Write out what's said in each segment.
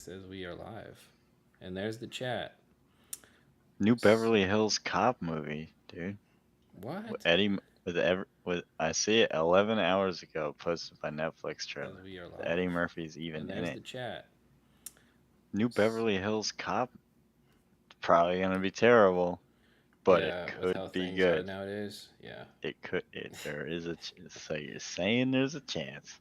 Says we are live. And there's the chat. New Beverly Hills Cop movie, dude. With What? Eddie with I see it 11 hours ago, posted by Netflix Says trailer. we are Eddie live. Murphy's And even in there's it. the chat. New Beverly Hills Cop, probably gonna be terrible, but it Yeah, with how could be things are good. nowadays. Yeah. It could. There is so you're saying there's a chance.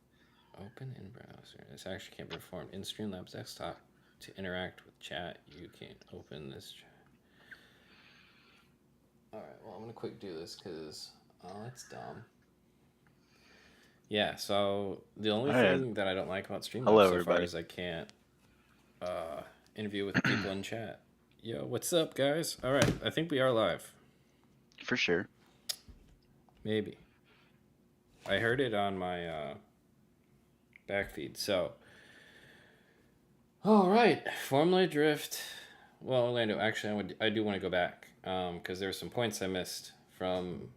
Open in browser. This action can be performed in Streamlabs desktop. To interact with chat, you can open this chat. Alright, well, I'm going to quick do this because, oh, that's dumb. Yeah, so the only All right. thing that I don't like about Streamlabs Hello, so far everybody. is I can't uh, interview with people in chat. Yo, what's up, guys? All right, I think we are live. For sure. Maybe. I heard it on my backfeed. So, all right, Formula Drift. Well, Orlando, actually, I do want to go back because there's some points I missed from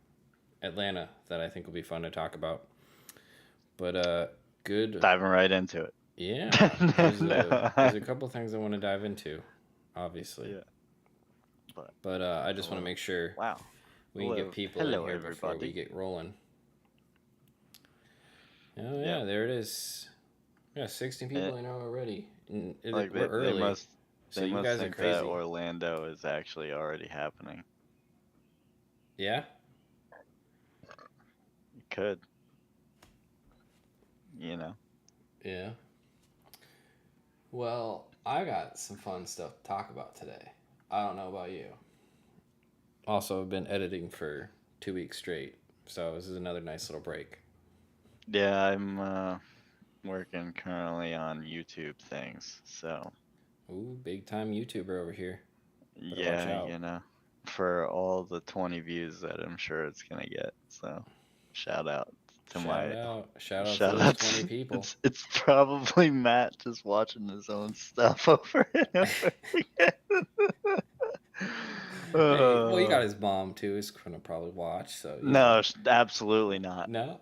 Atlanta that I think will be fun to talk about. But good. Diving right into Yeah, it. there's No. a couple things I want to dive into, obviously. Yeah, but But I just want to hello. make sure Wow. we can get Hello. people in Hello, here before we everybody. get rolling. Oh Yep. yeah, there it is. Yeah, 16 And people in already. like We're they early, must so you guys are think that crazy. Orlando is actually already happening. Yeah, It could, you know. yeah. Well, I got some fun stuff to talk about today. I don't know about you. Also, I've been editing for 2 weeks straight, so this is another nice little break. Yeah, I'm working currently on YouTube things. So, Ooh, big time YouTuber over here. Better watch yeah, out. for all the 20 views that I'm sure it's going to get. So, shout out to my Shout out to shout those outs. 20 people. It's probably Matt just watching his own stuff over and over again. Hey, well, you uh, got his mom too. He's gonna probably watch, so you know. no, absolutely not. No.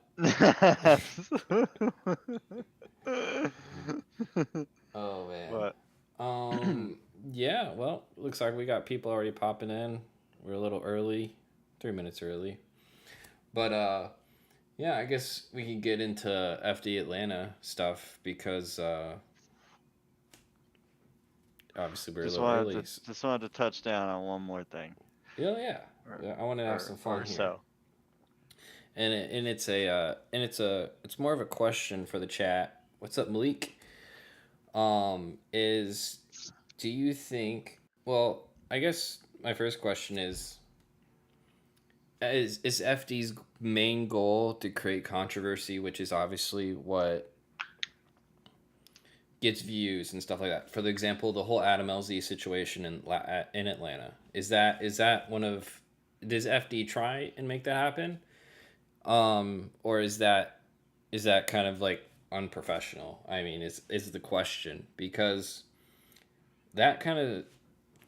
Oh man. But Um. Yeah. Well, looks like we got people already popping in. We're a little early, 3 minutes early. But yeah. I guess we can get into FD Atlanta stuff because obviously we're a little early. just wanted to touch down on one more thing, Yeah. Yeah. or Yeah, I want to have some fun or here. so. And it's more of a question for the chat. What's up, Malik? Is do you think? Well, I guess my first question is FD's main goal to create controversy, which is obviously what gets views and stuff like that. For the example, the whole Adam LZ situation in Atlanta is that one of does FD try and make that happen? Or is that kind of like unprofessional? I mean, is the question because that kind of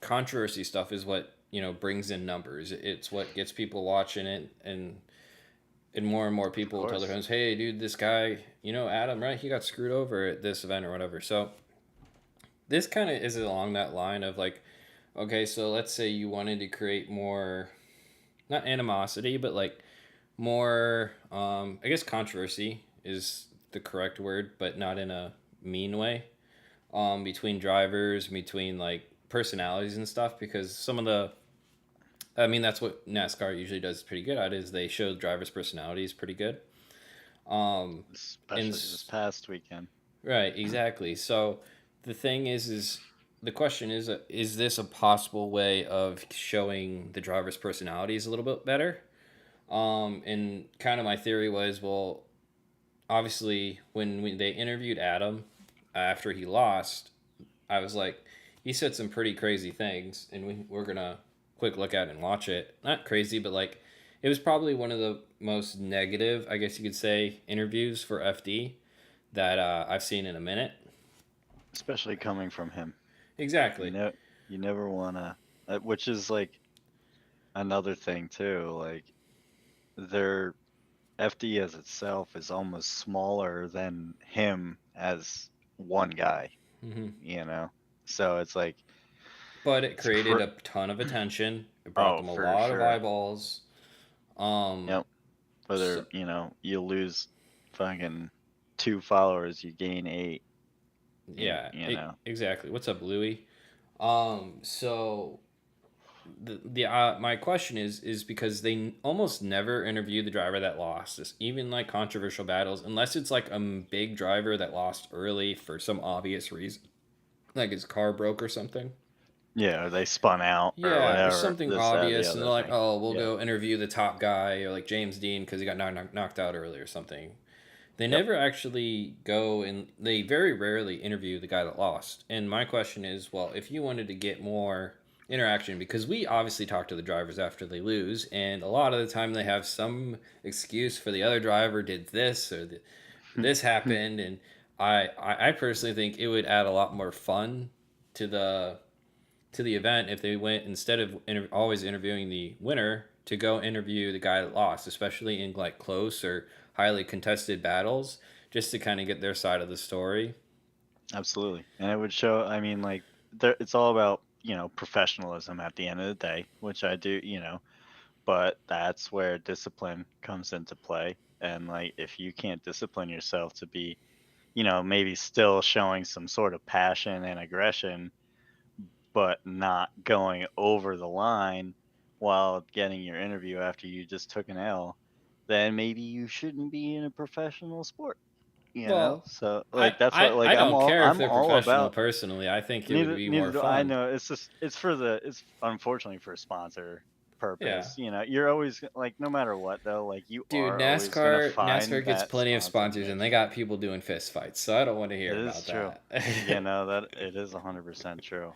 controversy stuff is what brings in numbers. It's what gets people watching it, and more Of people will tell their course. friends, "Hey, dude, this guy, Adam, right? He got screwed over at this event or whatever." So this kind of is along that line of like, okay, so let's say you wanted to create more, not animosity, but like more I guess controversy is the correct word, but not in a mean way, between drivers, between like personalities and stuff, because some of the I mean that's what NASCAR usually does pretty good at, is they show drivers personalities pretty good. um and Especially this past weekend. right, exactly. So the thing is the question is this a possible way of showing the drivers personalities a little bit better? And kind of my theory was, well, obviously when they interviewed Adam after he lost, I was like, he said some pretty crazy things, and we're gonna quick look at it and watch it. Not crazy, but like it was probably one of the most negative, I guess you could say, interviews for FD that I've seen in a minute. Especially coming from him. You Exactly. know, you never wanna, which is like another thing too. Like their FD as itself is almost smaller than him as one guy. you know. So it's like But it it's created a ton of attention. It brought oh, them a for lot of sure. eyeballs. Um, Yep. Whether, so, you lose fucking 2 followers, you gain 8, yeah, you know. exactly. What's up, Louie? So the my question is because they almost never interview the driver that lost this, even like controversial battles, unless it's like a big driver that lost early for some obvious reason, like his car broke or something. Yeah, or they spun out or Yeah, or whatever, something this, that, the obvious, and they're other like, thing. "Oh, we'll Yeah. go interview the top guy," or like James Dean because he got knocked out early or something. They Yep. never actually go and they very rarely interview the guy that lost. And my question is, well, if you wanted to get more interaction, because we obviously talk to the drivers after they lose, and a lot of the time they have some excuse for the other driver did this or this happened, and I personally think it would add a lot more fun to the event if they went instead of always interviewing the winner to go interview the guy that lost, especially in like close or highly contested battles, just to kind of get their side of the story. Absolutely. And it would show, I mean, like, there, it's all about, professionalism at the end of the day, which I do, but that's where discipline comes into play. And, like, if you can't discipline yourself to be, maybe still showing some sort of passion and aggression, but not going over the line while getting your interview after you just took an L, then maybe you shouldn't be in a professional sport, Well, So, I, like, that's I, what, like, I don't care if I'm they're all professional about. personally. I think it would Neither be neither more do I fun. know. It's just it's unfortunately for sponsor Yeah. purpose. You're always like, no matter what though, like you Dude, are always gonna NASCAR find gets that plenty of sponsor sponsors and they niche. got people doing fist fights, so I don't want to It hear is about true. that. That it is 100% true.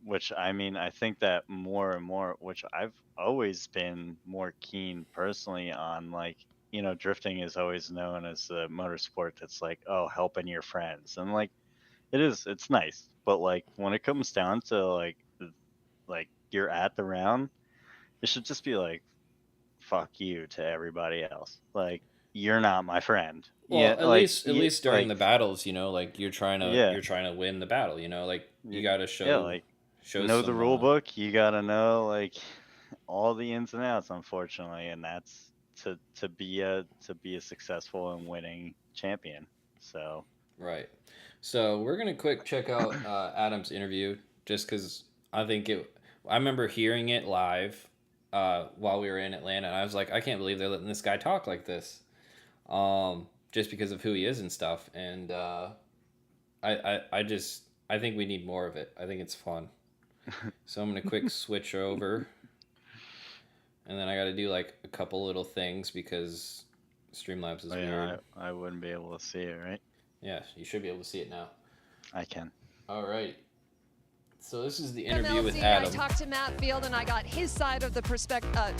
Which I mean, I think that more and more, which I've always been more keen personally on, like, drifting is always known as a motorsport that's like, oh, helping your friends, and like it's nice, but like when it comes down to like you're at the round, it should just be like, fuck you to everybody else. Like, you're not my friend. Yeah, Well, at yeah, least during the battles, like you're trying to yeah, you're trying to win the battle, like you got to yeah, show like, show know the some rule book. You gotta know, like, all the ins and outs, unfortunately, and that's to be a successful and winning champion. So right. So we're gonna quick check out Adam's interview just because I think it. I remember hearing it live while we were in Atlanta, and I was like, I can't believe they're letting this guy talk like this, just because of who he is and stuff. And I think we need more of it. I think it's fun. So I'm gonna quick switch over, and then I got to do like a couple little things because Streamlabs is oh yeah, weird. I wouldn't be able to see it, right? Yeah, you should be able to see it now. I can. All right. So this is the From interview with LC, Adam. I talked to Matt Field and I got his side of the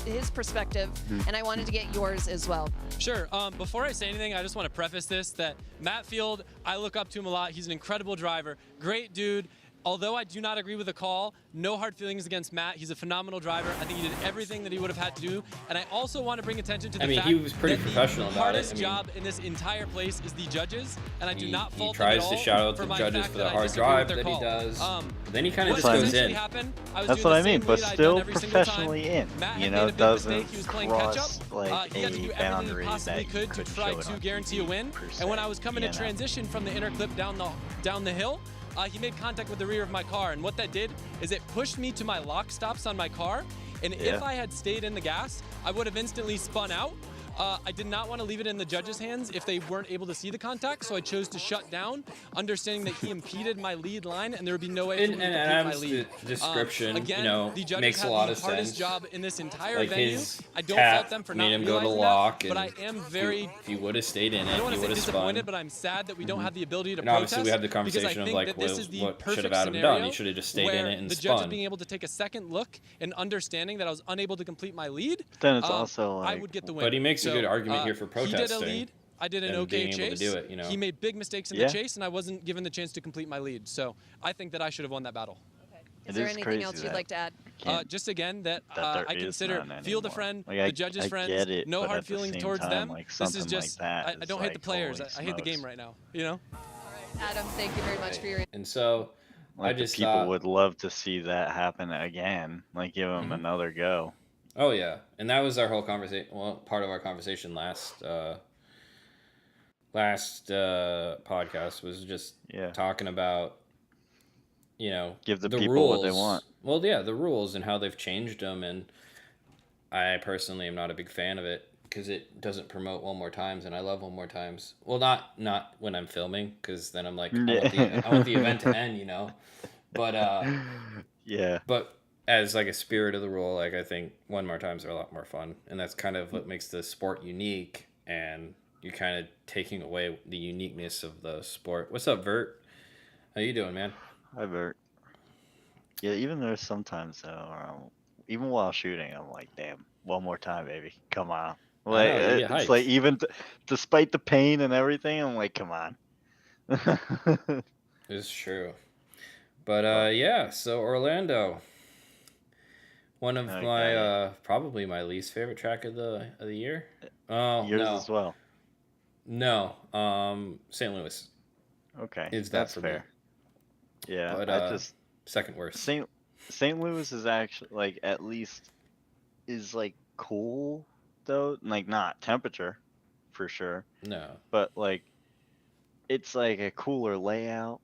his perspective, and I wanted to get yours as well. Sure. Before I say anything, I just want to preface this that Matt Field, I look up to him a lot. He's an incredible driver, great dude. Although I do not agree with the call, no hard feelings against Matt. He's a phenomenal driver. I think he did everything that he would have had to do. And I also want to bring attention to the fact he was pretty that professional the about it. hardest job in this entire place is the judges, and I do not He fault them at tries all to shout out for the my judges fact for the that I hard disagree with drive their that he call. does. But then he kind of What just goes essentially in. happened, I was That's doing what the I mean, same but lead I'd still done every single time. professionally in. Matt had made a big Doesn't mistake. He was playing catch up. cross like He had to do a everything boundary he possibly that could you to couldn't try show it to on guarantee a TV, win. per And when se, I was coming to transition from the inner clip down the hill, he made contact with the rear of my car, and what that did is it pushed me to my lock stops on my car, and Yeah. if I had stayed in the gas, I would have instantly spun out. I did not want to leave it in the judges' hands if they weren't able to see the contact, so I chose to shut down, understanding that he impeded my lead line, and there would be no way for me to complete my Adam's lead. description, Again, the judges makes a had lot the of hardest sense. job in this entire Like venue. his I don't tap fault them for made not him go to realizing lock, that, but I and am very. if he would have stayed in I it, don't want he to would say have disappointed, spun. but I'm sad that we don't have the ability to And obviously, protest. we had the because I conversation of think like, that this is the what should perfect have Adam scenario done? He should have just stayed where in it and the spun. judges being able to take a second look and understanding that I was unable to complete my lead. Then it's also I like, would get the win. But he makes a good argument here for He did a protesting lead. I did an and okay being able to chase. do it, He made big mistakes in Yeah. the chase, and I wasn't given the chance to complete my lead. So I think that I should have won that battle. Is It there is anything crazy else you'd that like to add? can't- Just again that there I is consider none Field a anymore. friend, Like, the judges I friends, get it, no but hard at the feelings same towards time, them. like, This is something just like that I is don't hate the like, players. holy I hate the game smokes. right now. You know. Adam, thank you very much for your. And so I Like the just people thought, would love to see that happen again. Like give them Mhm. another go. Oh yeah, and that was our whole conversation. Well, part of our conversation last podcast was just Yeah. talking about Give the the people what they want. rules. Well, yeah, the rules and how they've changed them, and I personally am not a big fan of it because it doesn't promote one more times, and I love one more times. Well, not when I'm filming, because then I'm like, I want the event to end, But Yeah. but as like a spirit of the rule, like I think one more times are a lot more fun, and that's kind of what makes the sport unique. And you're kind of taking away the uniqueness of the sport. What's up, Vert? How you doing, man? Hi, Bert. Yeah, even there's sometimes though, even while shooting, I'm like, damn, one more time, baby, come on. I Like know you get it's like hyped. even despite the pain and everything, I'm like, come on. It's true. But But yeah. So Orlando, one of my okay, probably my least favorite track of the year. Oh yours no, as well. no. St. Louis Okay, is that that's for me. fair. Yeah, But I just second worst. St. Louis is actually like at least is like cool though, like not temperature for sure, No. but like it's like a cooler layout,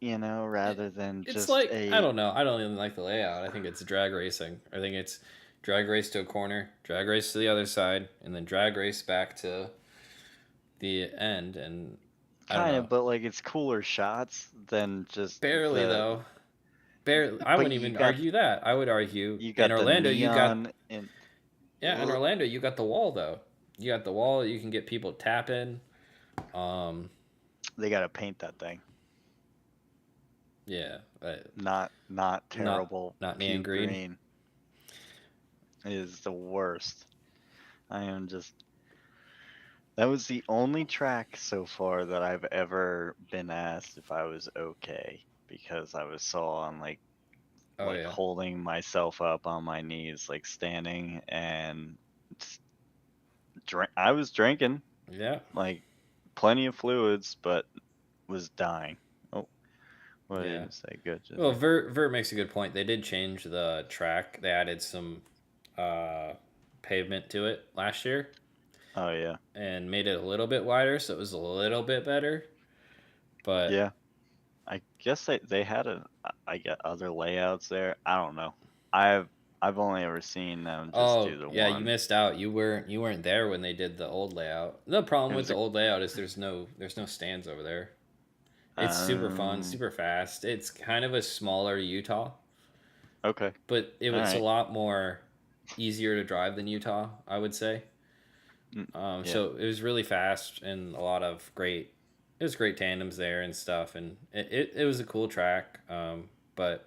It, rather than it's just like I a. don't know. I don't even like the layout. I think it's drag racing. I think it's drag race to a corner, drag race to the other side, and then drag race back to the end. And I don't Kind know. of, but like it's cooler shots than just Barely the. though. Barely. I But wouldn't you even got argue that. I would argue you in got the Orlando you got neon and. yeah in Ugh, Orlando you got the wall though. You got the wall. You can get people tapping. Um. they gotta paint that thing. Yeah. Not Not terrible. not neon Puke green. green is the worst. I am just. That was the only track so far that I've ever been asked if I was okay because I was so on Oh like yeah. holding myself up on my knees, like standing and I was drinking Yeah. like plenty of fluids, but was dying. Oh, what did I Yeah. even say? Good. Just Well, Vert makes a good point. They did change the track. They added some pavement to it last year oh yeah, and made it a little bit wider, so it was a little bit better. But yeah. I guess they had I get other layouts there. I don't know. I've only ever seen them just oh do the yeah, you one. missed out. You weren't there when they did the old layout. The problem It with was the old layout is there's no stands over there. It's super fun, um super fast. It's kind of a smaller Utah, okay. but it All was a right. lot more easier to drive than Utah, I would say. Yeah. So it was really fast and a lot of great. It was great tandems there and stuff, and it was a cool track. But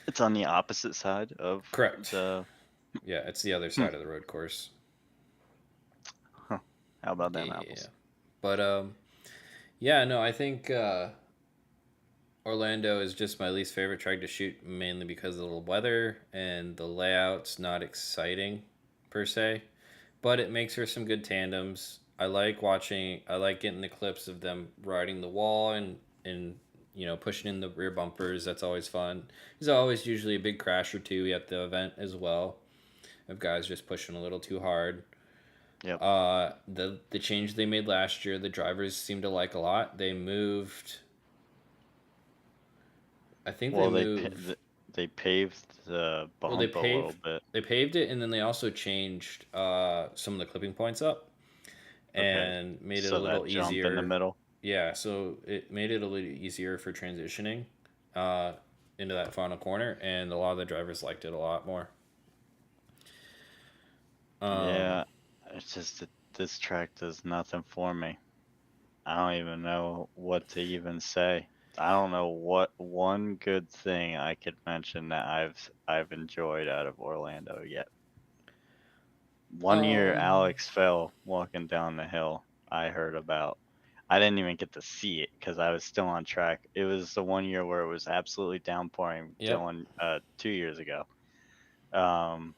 It's on the opposite side of correct, the. yeah, it's the other side of the road course. Huh. How about them Yeah, apples? but yeah, no, I think Orlando is just my least favorite track to shoot, mainly because of the weather and the layout's not exciting per se, but it makes for some good tandems. I like watching. I like getting the clips of them riding the wall and pushing in the rear bumpers. That's always fun. There's always usually a big crash or two at the event as well, of guys just pushing a little too hard. Yep. The change they made last year, the drivers seem to like a lot. They moved. I think they Well, moved. they paved the Well, they bump a little paved. bit. They paved it, and then they also changed some of the clipping points up Okay. and made it a So little that jump in the easier. middle. Yeah, so it made it a little easier for transitioning uh, into that final corner, and a lot of the drivers liked it a lot more. Um, Yeah. It's just that this track does nothing for me. I don't even know what to even say. I don't know what one good thing I could mention that I've enjoyed out of Orlando yet. One year um, Alex fell walking down the hill. I heard about. I didn't even get to see it because I was still on track. It was the one year where it was absolutely downpouring. yep. Dylan, 2 years ago. Um,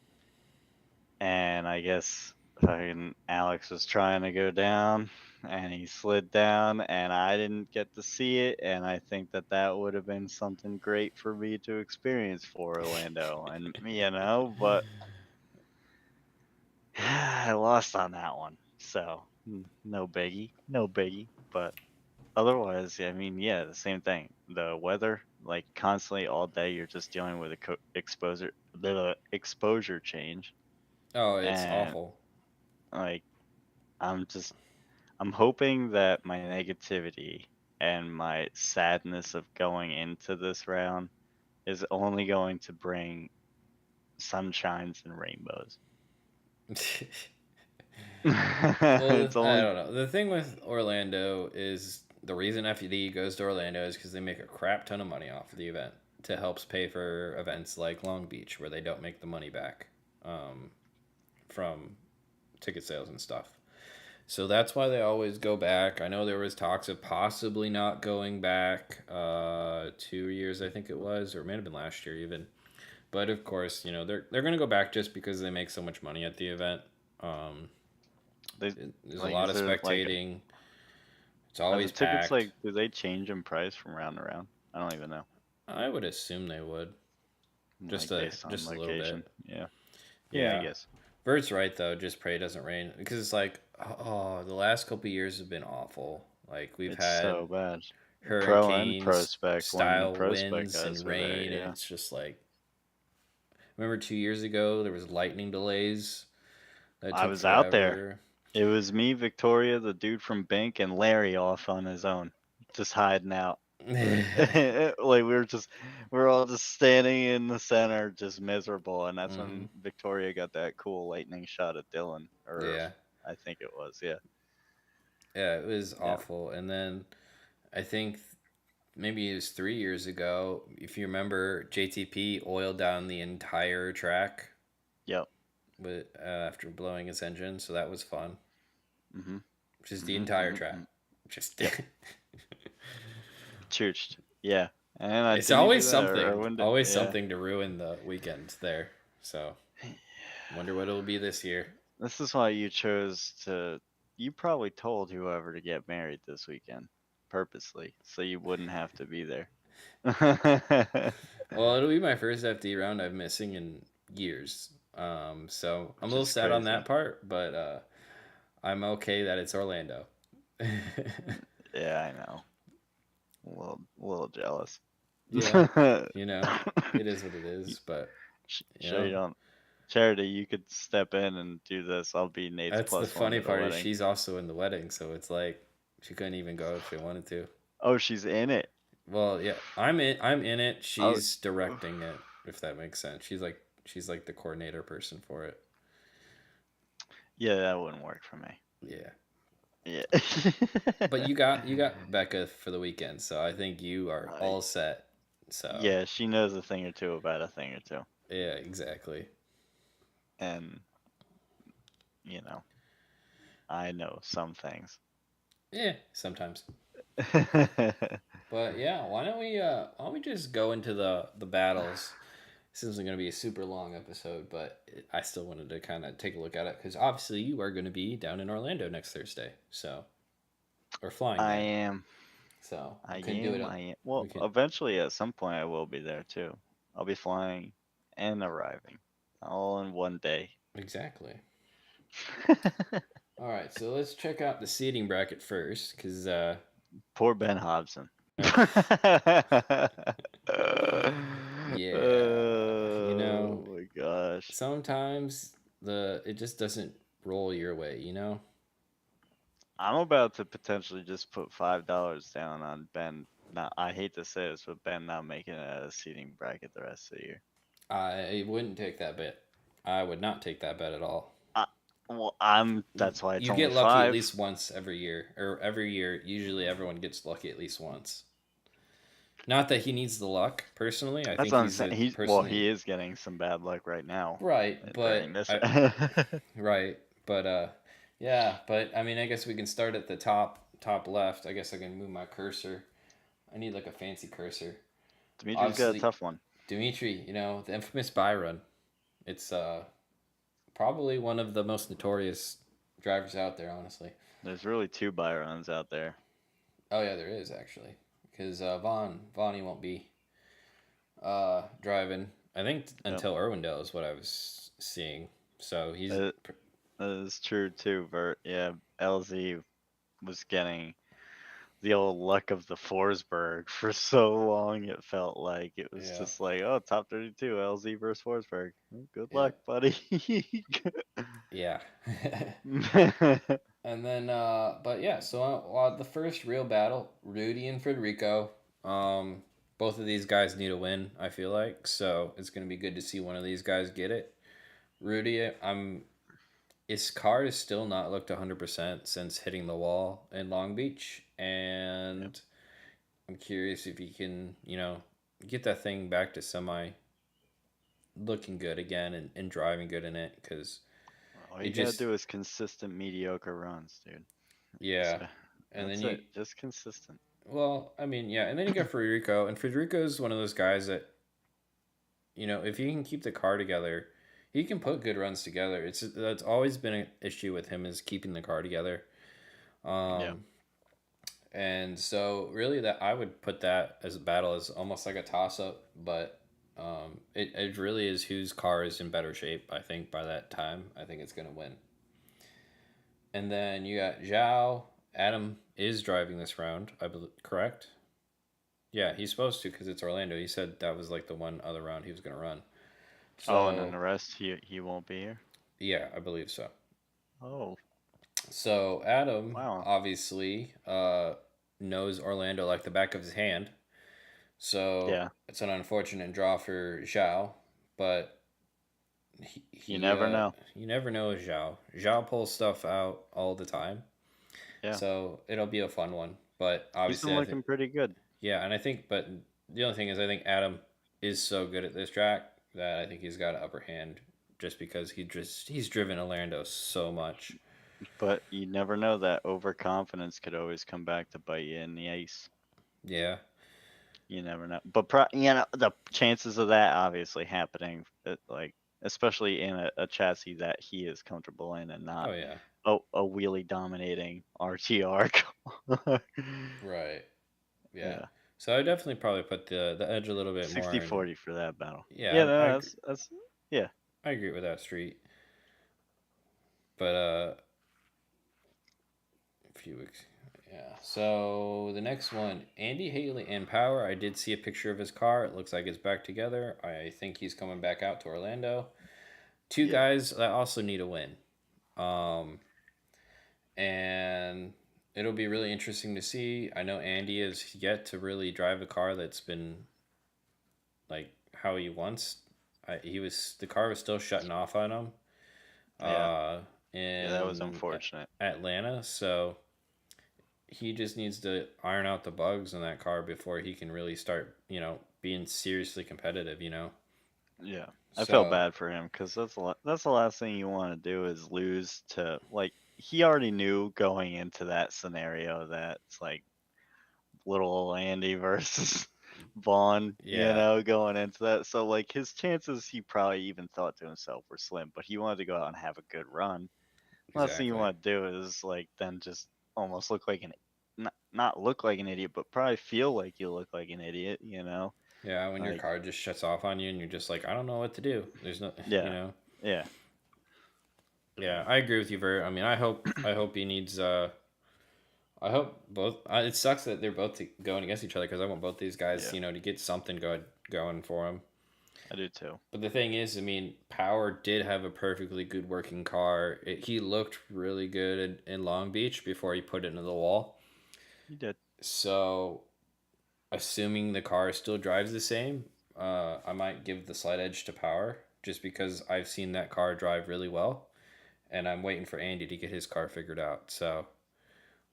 and I guess fucking Alex was trying to go down, and he slid down, and I didn't get to see it. And I think that that would have been something great for me to experience for Orlando, and but I lost on that one. So no biggie, no biggie. But otherwise, I mean, yeah, the same thing. The weather, like constantly all day, you're just dealing with the exposure change, Oh, it's and awful. like I'm just I'm hoping that my negativity and my sadness of going into this round is only going to bring sunshines and rainbows. Well, It's I only don't know. The thing with Orlando is the reason FD goes to Orlando is because they make a crap ton of money off of the event to helps pay for events like Long Beach where they don't make the money back from ticket sales and stuff. So that's why they always go back. I know there was talks of possibly not going back 2 years, I think it was, or it may have been last year even. But of course, they're going to go back just because they make so much money at the event. Um, they there's a like lot is of there like spectating. It's are the always tickets packed. like do they change in price from round to round? I don't even know. I would assume they would. Just Like a based on just a little location. bit. Yeah. Yeah, I Yeah. guess. Bert's right though. Just pray it doesn't rain because it's like, oh, the last couple of years have been awful. Like we've It's had so bad. Pro and hurricanes, prospect when the style prospect winds, guys and were there, rain, and yeah. it's just like. Remember 2 years ago there was lightning delays that I took was out there. forever. It was me, Victoria, the dude from Bank, and Larry off on his own, just hiding out. Like we were all just standing in the center, just miserable, and that's when Victoria got that cool lightning shot at Dylan, or Yeah. I think it was, yeah. Yeah, it was Yeah. awful. And then I think maybe it was 3 years ago. If you remember, JTP oiled down the entire track. Yep. With after blowing its engine, so that was fun. Mm-hmm. Just the entire track. Just Chooched. Yeah. And it's did he do always that, something. or when did, Always yeah. something to ruin the weekend there. So wonder what it'll be this year. This is why you chose to. You probably told whoever to get married this weekend purposely, so you wouldn't have to be there. Well, it'll be my first FD round I've missing in years. So I'm a little sad on that part, but I'm okay that it's Orlando. Yeah, I know. A little jealous. Yeah, it is what it is. But you don't. Charity, you could step in and do this. I'll be Nate's that's plus the funny one part at is the wedding. she's also in the wedding, so it's like she couldn't even go if she wanted to. Oh, she's in it. Well, yeah, I'm in it. She's directing it, if that makes sense. She's like the coordinator person for it. Yeah, that wouldn't work for me. Yeah. Yeah. But you got Becca for the weekend, so I think you are all set. So yeah, she knows a thing or two about a thing or two. Yeah, exactly. And I know some things. Yeah, sometimes. But yeah, why don't we just go into the battles? This isn't going to be a super long episode, but I still wanted to kind of take a look at it because obviously you are going to be down in Orlando next Thursday, or flying. I am. So I am. Well, eventually at some point I will be there too. I'll be flying and arriving all in one day. Exactly. All right, so let's check out the seating bracket first, because poor Ben Hobson. Yeah, oh my gosh. Sometimes it just doesn't roll your way, I'm about to potentially just put $5 down on Ben. Now, I hate to say this, but Ben not making a seating bracket the rest of the year. I wouldn't take that bet. I would not take that bet at all. Well, that's why it's you only get lucky 5. At least once every year, or every year. Usually, everyone gets lucky at least once. Not that he needs the luck, personally. I think he is getting some bad luck right now. Right, but right, but yeah, but I mean, I guess we can start at the top left. I guess I can move my cursor. I need like a fancy cursor. Dimitri's got a tough one. Dimitri, the infamous Byron. It's probably one of the most notorious drivers out there, honestly. There's really 2 Byrons out there. Oh yeah, there is actually, because Vonnie won't be driving. I think Yep. until Irwindale is what I was seeing. So he's That is true too, Bert. Yeah, LZ was getting the old luck of the Forsberg for so long. It felt like it was yeah, just like, oh, top 32, LZ versus Forsberg. Good yeah, luck, buddy. yeah. And then, but yeah, so the first real battle, Rudy and Federico. Both of these guys need a win, I feel like. So it's going to be good to see one of these guys get it. Rudy, his car has still not looked 100% since hitting the wall in Long Beach. And Yep. I'm curious if he can, get that thing back to semi looking good again and driving good in it. Because All it you gotta just, do is consistent mediocre runs, dude. yeah. So And then that's you, it. Just consistent. well, I mean, yeah, and then you got Federico, and Federico's one of those guys that, if he can keep the car together, he can put good runs together. That's always been an issue with him is keeping the car together. Yeah. And so really that I would put that as a battle as almost like a toss up, but it really is whose car is in better shape. I think by that time, I think it's gonna win. And then you got Zhao. Adam is driving this round, I believe. Correct? Yeah, he's supposed to because it's Orlando. He said that was like the one other round he was gonna run. Oh, and then So the rest, he won't be here. yeah, I believe so. Oh, So Adam wow. obviously knows Orlando like the back of his hand. So Yeah. it's an unfortunate draw for Zhao, but You never know. you never know with Zhao. Zhao pulls stuff out all the time. Yeah. So it'll be a fun one. But He's been obviously, I think looking pretty good. yeah, and I think, but the only thing is, I think Adam is so good at this track that I think he's got an upper hand just because he's driven Orlando so much. But you never know, that overconfidence could always come back to bite you in the ace. Yeah, You never know. But the chances of that obviously happening, like especially in a chassis that he is comfortable in and not oh yeah, a wheelie dominating RTR car. right, yeah. Yeah. So I definitely probably put the edge a little bit more. 60-40 for that battle. Yeah, Yeah, no, that's yeah. I agree with that street. But a few weeks. Yeah. So the next one, Andy Haley and Power. I did see a picture of his car. It looks like it's back together. I think he's coming back out to Orlando. Two Yeah. guys that also need a win. And it'll be really interesting to see. I know Andy has yet to really drive a car that's been like how he wants. The car was still shutting off on him. Yeah. In That was unfortunate. Atlanta, so he just needs to iron out the bugs in that car before he can really start, being seriously competitive. Yeah. I So, felt bad for him because that's the last thing you want to do is lose to, like, he already knew going into that scenario that it's like little old Andy versus Vaughn, Yeah. going into that. So like his chances, he probably even thought to himself, were slim, but he wanted to go out and have a good run. Last thing you exactly. want to do is like then just almost look like not look like an idiot, but probably feel like you look like an idiot, Yeah, when your Like, car just shuts off on you and you're just like, I don't know what to do. There's no, yeah. Yeah. Yeah, I agree with you, Vert. I mean, I hope he needs. I hope both. It sucks that they're both going against each other because I want both these guys, Yeah. to get something going for them. I do too. But the thing is, I mean, Power did have a perfectly good working car. He looked really good in Long Beach before he put it into the wall. He did. So, assuming the car still drives the same, I might give the slight edge to Power just because I've seen that car drive really well, and I'm waiting for Andy to get his car figured out. So,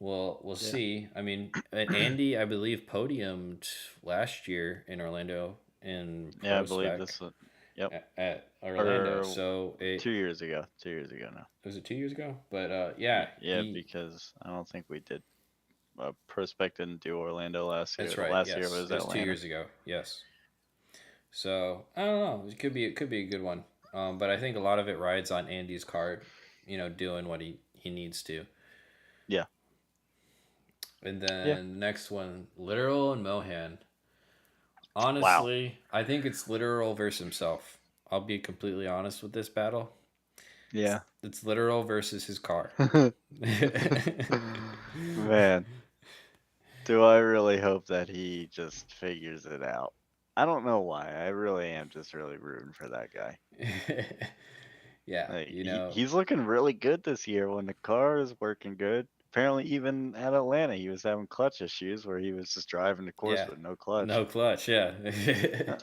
we'll see. I mean, Andy, I believe, podiumed last year in Orlando in Yeah, I Pro believe Spec this was, yep. at Orlando. Or So 2 years ago. 2 years ago now. was it 2 years ago? But yeah, Yeah, because I don't think we did. Prospect didn't do Orlando last year. that's right. Last Yes, year was it was Atlanta. 2 years ago. Yes. So I don't know. It could be a good one. But I think a lot of it rides on Andy's car, doing what he needs to. Yeah. And Yeah. then next one, Literal and Mohan. Wow. Honestly, I think it's Literal versus himself. I'll be completely honest with this battle. Yeah. It's Literal versus his car. Man, do I really hope that he just figures it out. I don't know why. I really am just really rooting for that guy. Yeah, Like you know. he's looking really good this year when the car is working good. Apparently, even at Atlanta, he was having clutch issues where he was just driving the course Yeah. with no clutch. No clutch, yeah.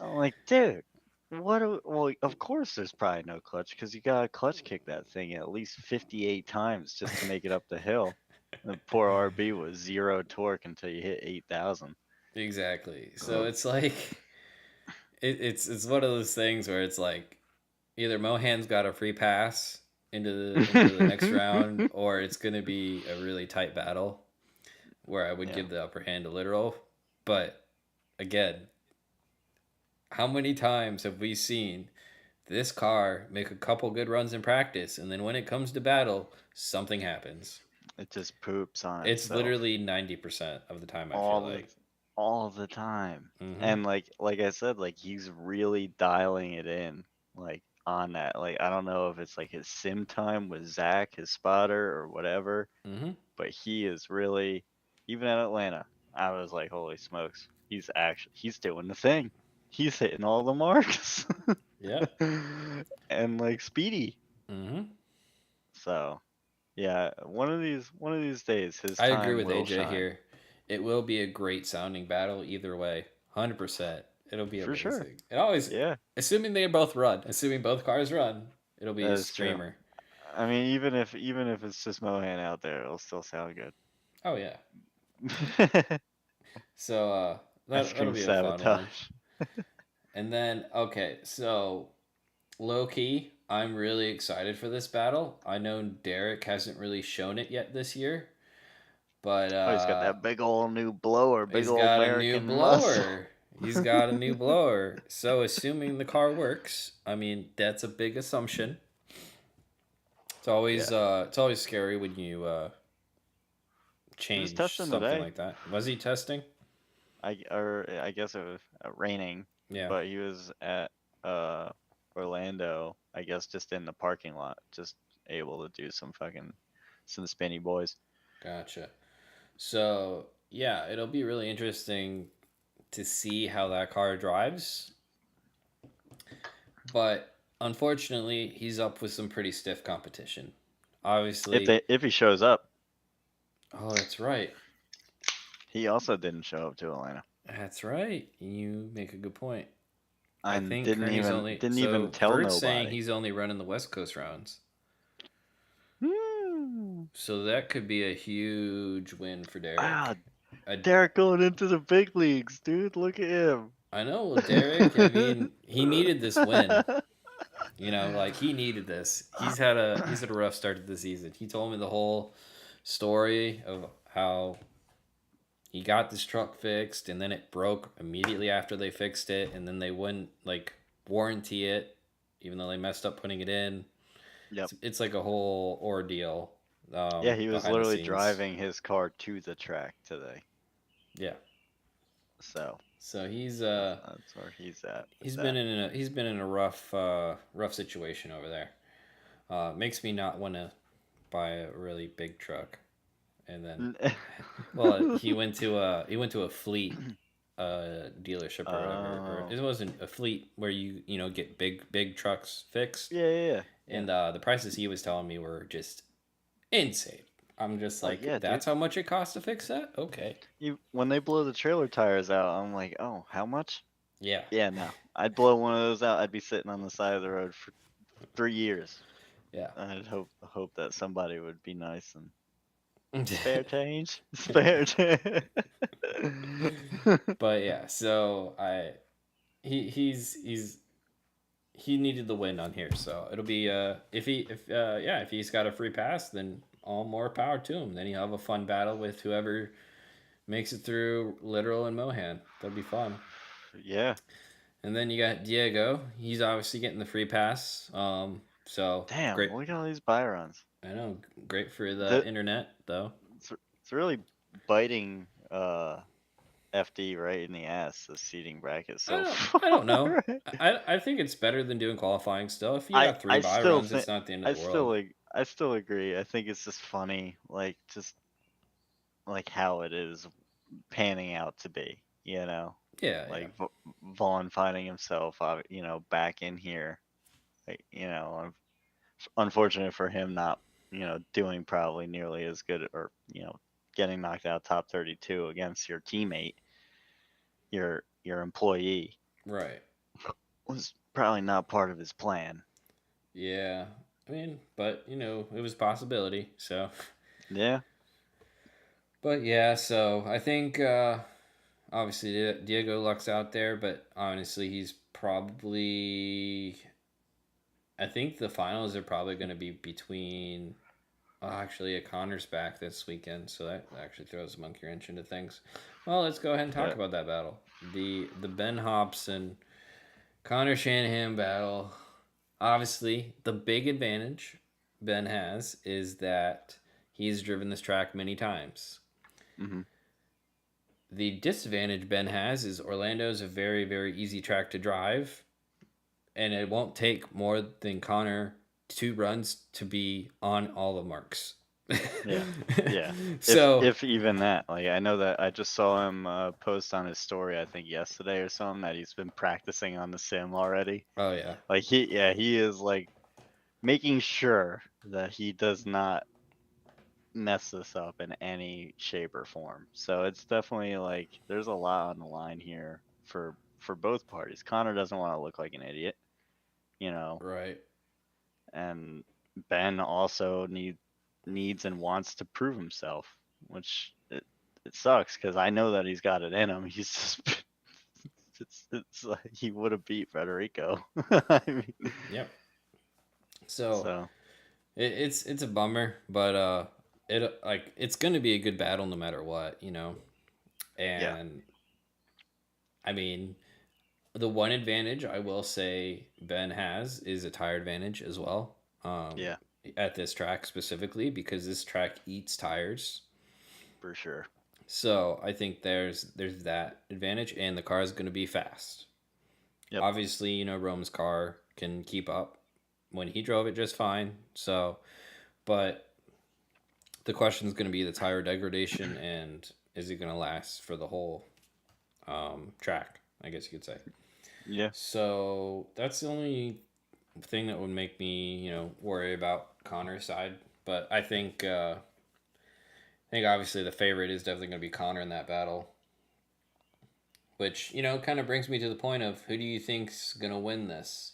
I'm like, dude, well, of course there's probably no clutch because you gotta clutch kick that thing at least 58 times just to make it up the hill. The poor RB was 0 torque until you hit 8,000. Exactly. So it's like it's one of those things where it's like either Mohan's got a free pass into the next round, or it's gonna be a really tight battle where I would Yeah. give the upper hand to Literal. But again, how many times have we seen this car make a couple good runs in practice, and then when it comes to battle, something happens? It just poops on It's itself literally 90% of the time, I feel all like. the time. Mm-hmm. And like I said, like he's really dialing it in, like on that. Like I don't know if it's like his sim time with Zach, his spotter, or whatever, Mm-hmm. but he is really, even at Atlanta, I was like, holy smokes, he's doing the thing. He's hitting all the marks. Yeah. And like speedy. Mm-hmm. So yeah, one of these days his I agree time with will AJ shine. here. It will be a great sounding battle either way. 100%. It'll be For amazing. sure. It always, Yeah, assuming they both run, assuming both cars run, it'll be that a is true. screamer. I mean, even if it's just Mohan out there, it'll still sound good. Oh yeah. So Ice that'll cream be a fun one. sabotage. And then okay, so low key, I'm really excited for this battle. I know Derek hasn't really shown it yet this year, but Oh, he's got that big old new blower, big he's old got a new American muscle. blower. He's got a new blower. So assuming the car works, I mean that's a big assumption. It's always scary when you He was change testing something today. like that. Was he testing? I guess it was raining, Yeah. but he was at Orlando. I guess just in the parking lot, just able to do some spinny boys. Gotcha. So yeah, it'll be really interesting to see how that car drives. But unfortunately, he's up with some pretty stiff competition. Obviously. If he shows up. Oh, that's right. He also didn't show up to Atlanta. That's right. You make a good point. I And think didn't Kearney's even only didn't so even tell Bert's nobody. saying he's only running the West Coast rounds. So that could be a huge win for Derek. Wow, Derek going into the big leagues, dude. Look at him. I know, Derek. I mean, he needed this win. You know, like he needed this. He's had a rough start to the season. He told me the whole story of how he got this truck fixed and then it broke immediately after they fixed it, and then they wouldn't like warranty it even though they messed up putting it in. Yep. It's like a whole ordeal. Yeah, he was literally driving his car to the track today. Yeah. So he's that's where he's at. He's been in a rough situation over there. Makes me not want to buy a really big truck. And then well, he went to a fleet dealership or whatever. Or it wasn't a fleet where you know get big trucks fixed. Yeah. And the prices he was telling me were just insane. I'm just like, yeah, that's dude. how much it costs to fix that? Okay. When they blow the trailer tires out, I'm like, oh, how much? Yeah. Yeah, no. I'd blow one of those out. I'd be sitting on the side of the road for 3 years. Yeah. I'd hope that somebody would be nice and spare change. Spare change. But yeah, so he needed the win on here, so it'll be if he's got a free pass, then all more power to him. Then he'll have a fun battle with whoever makes it through Literal and Mohan. That'll be fun. Yeah. And then you got Diego. He's obviously getting the free pass. So damn, great. look at all these byruns. I know, great for the internet though. It's really biting FD right in the ass, the seating bracket so I don't know. far. I think it's better than doing qualifying still. If you got 3 I bye still runs, it's think not the end of the world. I still agree. I think it's just funny, like just like how it is panning out to be, you know. Yeah, yeah. Like Vaughn finding himself, you know, back in here. Like, you know, unfortunate for him not, you know, doing probably nearly as good, or you know, getting knocked out top 32 against your teammate, your employee, Right. was probably not part of his plan. Yeah. I mean, but you know, it was a possibility. So, Yeah. but yeah, so I think obviously Diego Luck's out there, but honestly, he's probably I think the finals are probably going to be between actually, Connor's back this weekend, so that actually throws a monkey wrench into things. Well, let's go ahead and talk Yeah. about that battle. The Ben Hops and Connor Shanahan battle. Obviously, the big advantage Ben has is that he's driven this track many times. Hmm. The disadvantage Ben has is Orlando's a very, very easy track to drive, and it won't take more than Connor 2 runs to be on all the marks. Yeah. Yeah. So, If even that, like I know that I just saw him post on his story, I think yesterday or something, that he's been practicing on the sim already. oh yeah, Like he is like making sure that he does not mess this up in any shape or form. So it's definitely like there's a lot on the line here for both parties. Connor doesn't want to look like an idiot, you know, right. and Ben also needs and wants to prove himself, which it sucks because I know that he's got it in him. He's just it's like he would have beat Federico. I mean, Yep. So so it's a bummer, but it's gonna be a good battle no matter what, you know. yeah, And I mean, the one advantage I will say Ben has is a tire advantage as well. yeah, At this track specifically because this track eats tires. for sure. So I think there's that advantage, and the car is going to be fast. Yep. Obviously, you know Rome's car can keep up when he drove it just fine. So, but the question is going to be the tire degradation and is it going to last for the whole track? I guess you could say. Yeah. So that's the only thing that would make me, you know, worry about Connor's side. But I think obviously the favorite is definitely going to be Connor in that battle. Which, you know, kind of brings me to the point of who do you think's going to win this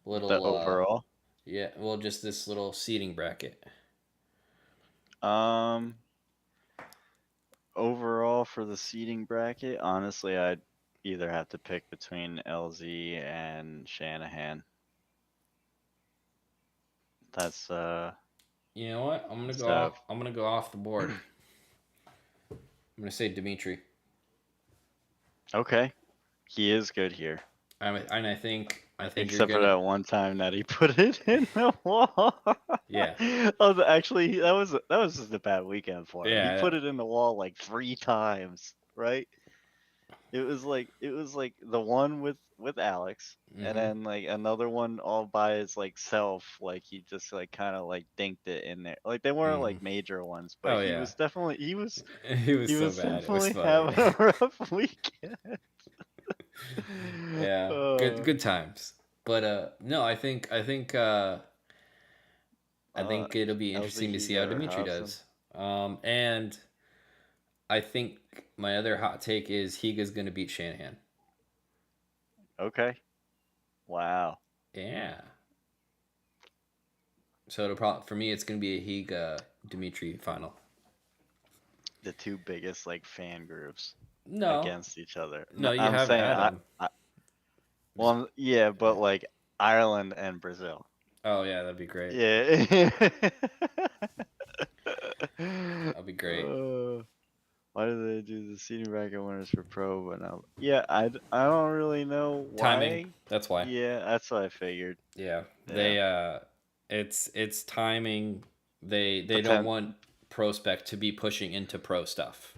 The little overall. yeah, well just this little seating bracket. Um, Overall for the seating bracket, honestly, I'd either have to pick between LZ and Shanahan. That's You know what? so I'm going to go off the board. I'm going to say Dimitri. okay. He is good here. And I think you're Except for going to that one time that he put it in the wall. yeah. Oh, actually, that was just a bad weekend for him. He Yeah. put it in the wall like 3 times, right? It was like the one with Alex, and Mhm. then like another one all by his like self. Like he just like kind of like dinked it in there. Like they weren't Mhm. like major ones, but Oh yeah. he It was so was bad. It was definitely funny. having a rough weekend. Yeah. uh, Good times. But no, I uh, think it'll be LZ interesting to see how Higa or Dimitri Hobson. does. And I think my other hot take is Higa's going to beat Shanahan. Okay. Wow. Yeah. So it'll probably for me it's going to be a Higa Dimitri final. The two biggest like fan groups No, against each other. no, No, you I'm have saying Adam. well, yeah, but like Ireland and Brazil. Oh yeah, that'd be great. Yeah. That'd be great. Why do they do the seeding bracket winners for pro? But no, yeah, I don't really know Timing. why. That's why. Yeah, that's what I figured. Yeah. Yeah. They it's timing. They don't Potent- want pro spec to be pushing into pro stuff.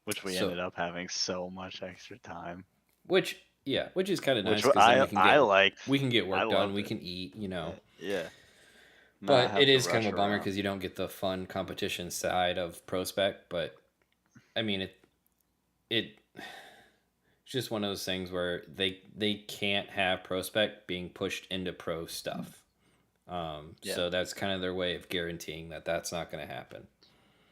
Which we So- ended up having so much extra time. Which is kind of nice Which because then we can I get liked. work I done. loved We it. can eat, Yeah. Not But have it to is kind rush of a bummer around. because you don't get the fun competition side of pro spec. But I mean, it's just one of those things where they can't have pro spec being pushed into pro stuff. So that's kind of their way of guaranteeing that that's not going to happen.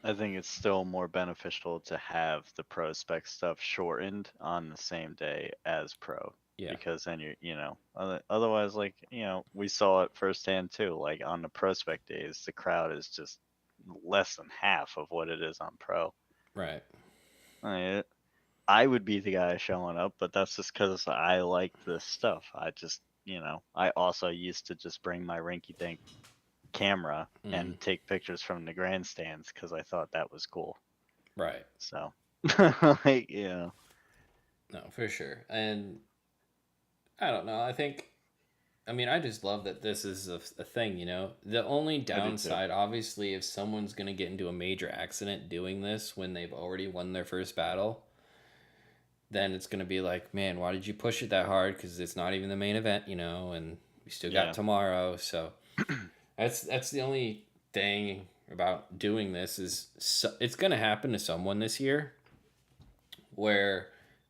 I think it's still more beneficial to have the pro spec stuff shortened on the same day as pro. Yeah. Because then otherwise, like, we saw it firsthand too. Like on the pro spec days, the crowd is just less than half of what it is on pro. Right. I would be the guy showing up, but that's just because I like this stuff. I just, I also used to just bring my rinky dink camera and take pictures from the grandstands because I thought that was cool. Right. So, No, for sure. And I don't know. I just love that this is a thing, The only downside, obviously, if someone's going to get into a major accident doing this when they've already won their first battle, then it's going to be like, man, why did you push it that hard? Because it's not even the main event, and we still got tomorrow. So that's the only thing about doing this is it's going to happen to someone this year where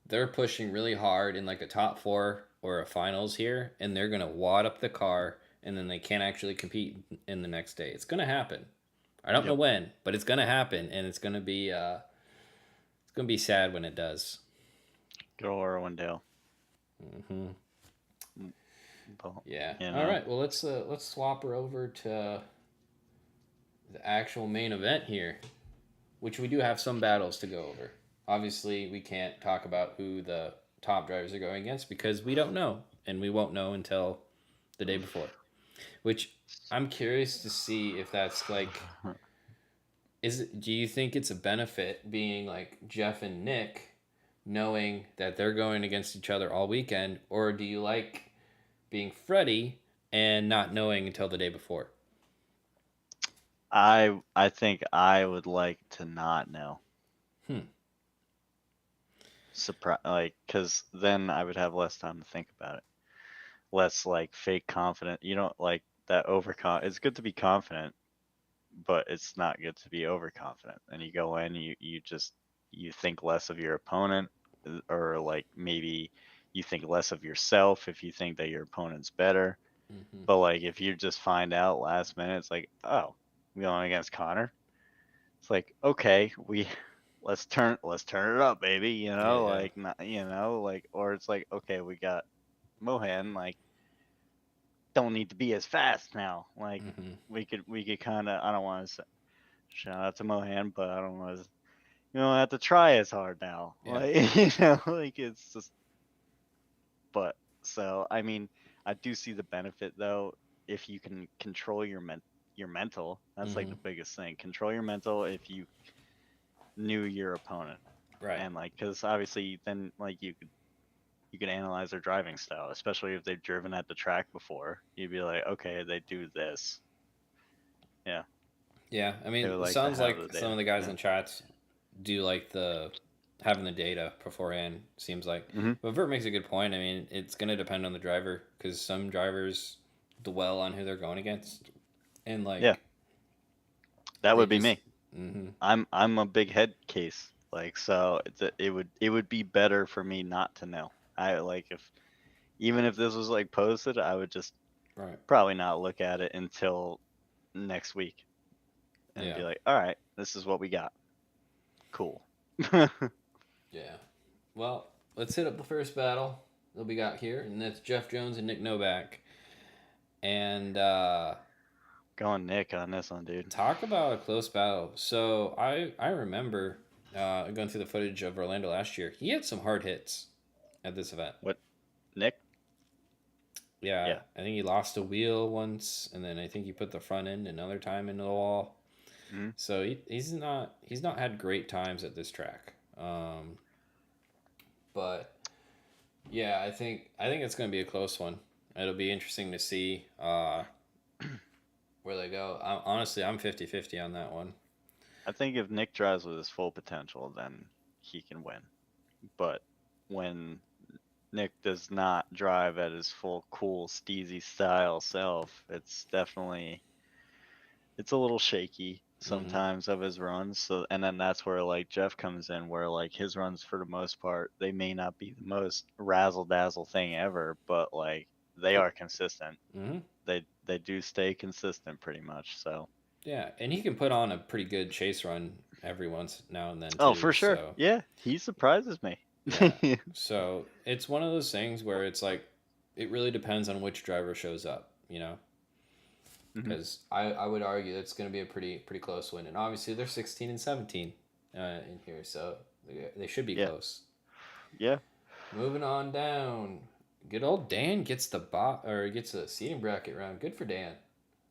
they're pushing really hard in like a top 4 or a finals here, and they're going to wad up the car, and then they can't actually compete in the next day. It's going to happen. I don't know when, but it's going to happen, and it's going to be sad when it does. Good old Irwindale. Yeah. All right. Well, let's swap her over to the actual main event here, which we do have some battles to go over. Obviously, we can't talk about who the top drivers are going against because we don't know, and we won't know until the day before. Which I'm curious to see if that's like, do you think it's a benefit being like Jeff and Nick, knowing that they're going against each other all weekend, or do you like being Freddie and not knowing until the day before? I think I would like to not know. Because then I would have less time to think about it. Less like fake confident. Like that it's good to be confident, but it's not good to be overconfident. And you go in, you think less of your opponent, or like maybe you think less of yourself if you think that your opponent's better. But like if you just find out last minute, it's like, oh, I'm going against Connor. It's like, okay, let's turn it up, baby. Like not, like, or it's like, okay, we got Mohan, like, don't need to be as fast now. Like we could kind of, I don't want to shout out to Mohan, but I don't want to, have to try as hard now. Like, like it's just, but so, I mean, I do see the benefit though, if you can control your mental. That's like the biggest thing. Control your mental if you knew your opponent. Right. And like, because obviously then like you could analyze their driving style, especially if they've driven at the track before. You'd be like, okay, they do this. Yeah. Yeah, I mean, it sounds like some of the guys in chats do like having the data beforehand, seems like. But Vert makes a good point. I mean, it's going to depend on the driver because some drivers dwell on who they're going against. And like, that would be me. I'm a big head case. Like, so it would be better for me not to know. I like even if this was like posted, I would just probably not look at it until next week and be like, all right, this is what we got. Cool. Yeah. Well, let's hit up the first battle that we got here, and that's Jeff Jones and Nick Novak. And going Nick on this one, dude. Talk about a close battle. So I remember going through the footage of Orlando last year. He had some hard hits at this event. What, Nick? Yeah. I think he lost a wheel once, and then I think he put the front end another time into the wall. So he's not had great times at this track. But yeah, I think it's going to be a close one. It'll be interesting to see where they go. Honestly, I'm 50-50 on that one. I think if Nick drives with his full potential, then he can win. But when Nick does not drive at his full cool steezy style self, it's a little shaky sometimes of his runs. So and then that's where like Jeff comes in, where like his runs for the most part, they may not be the most razzle dazzle thing ever, but like they are consistent. Mm-hmm. They do stay consistent pretty much. So Yeah, and he can put on a pretty good chase run every once now and then oh, too. for sure, So yeah, he surprises me. yeah, so it's one of those things where it's like it really depends on which driver shows up, you know. Mhm. Because I would argue that's going to be a pretty close win, and obviously they're 16 and 17 in here, so they should be Yeah. close. Yeah. Moving on down, good old Dan gets gets a seating bracket round. Good for Dan,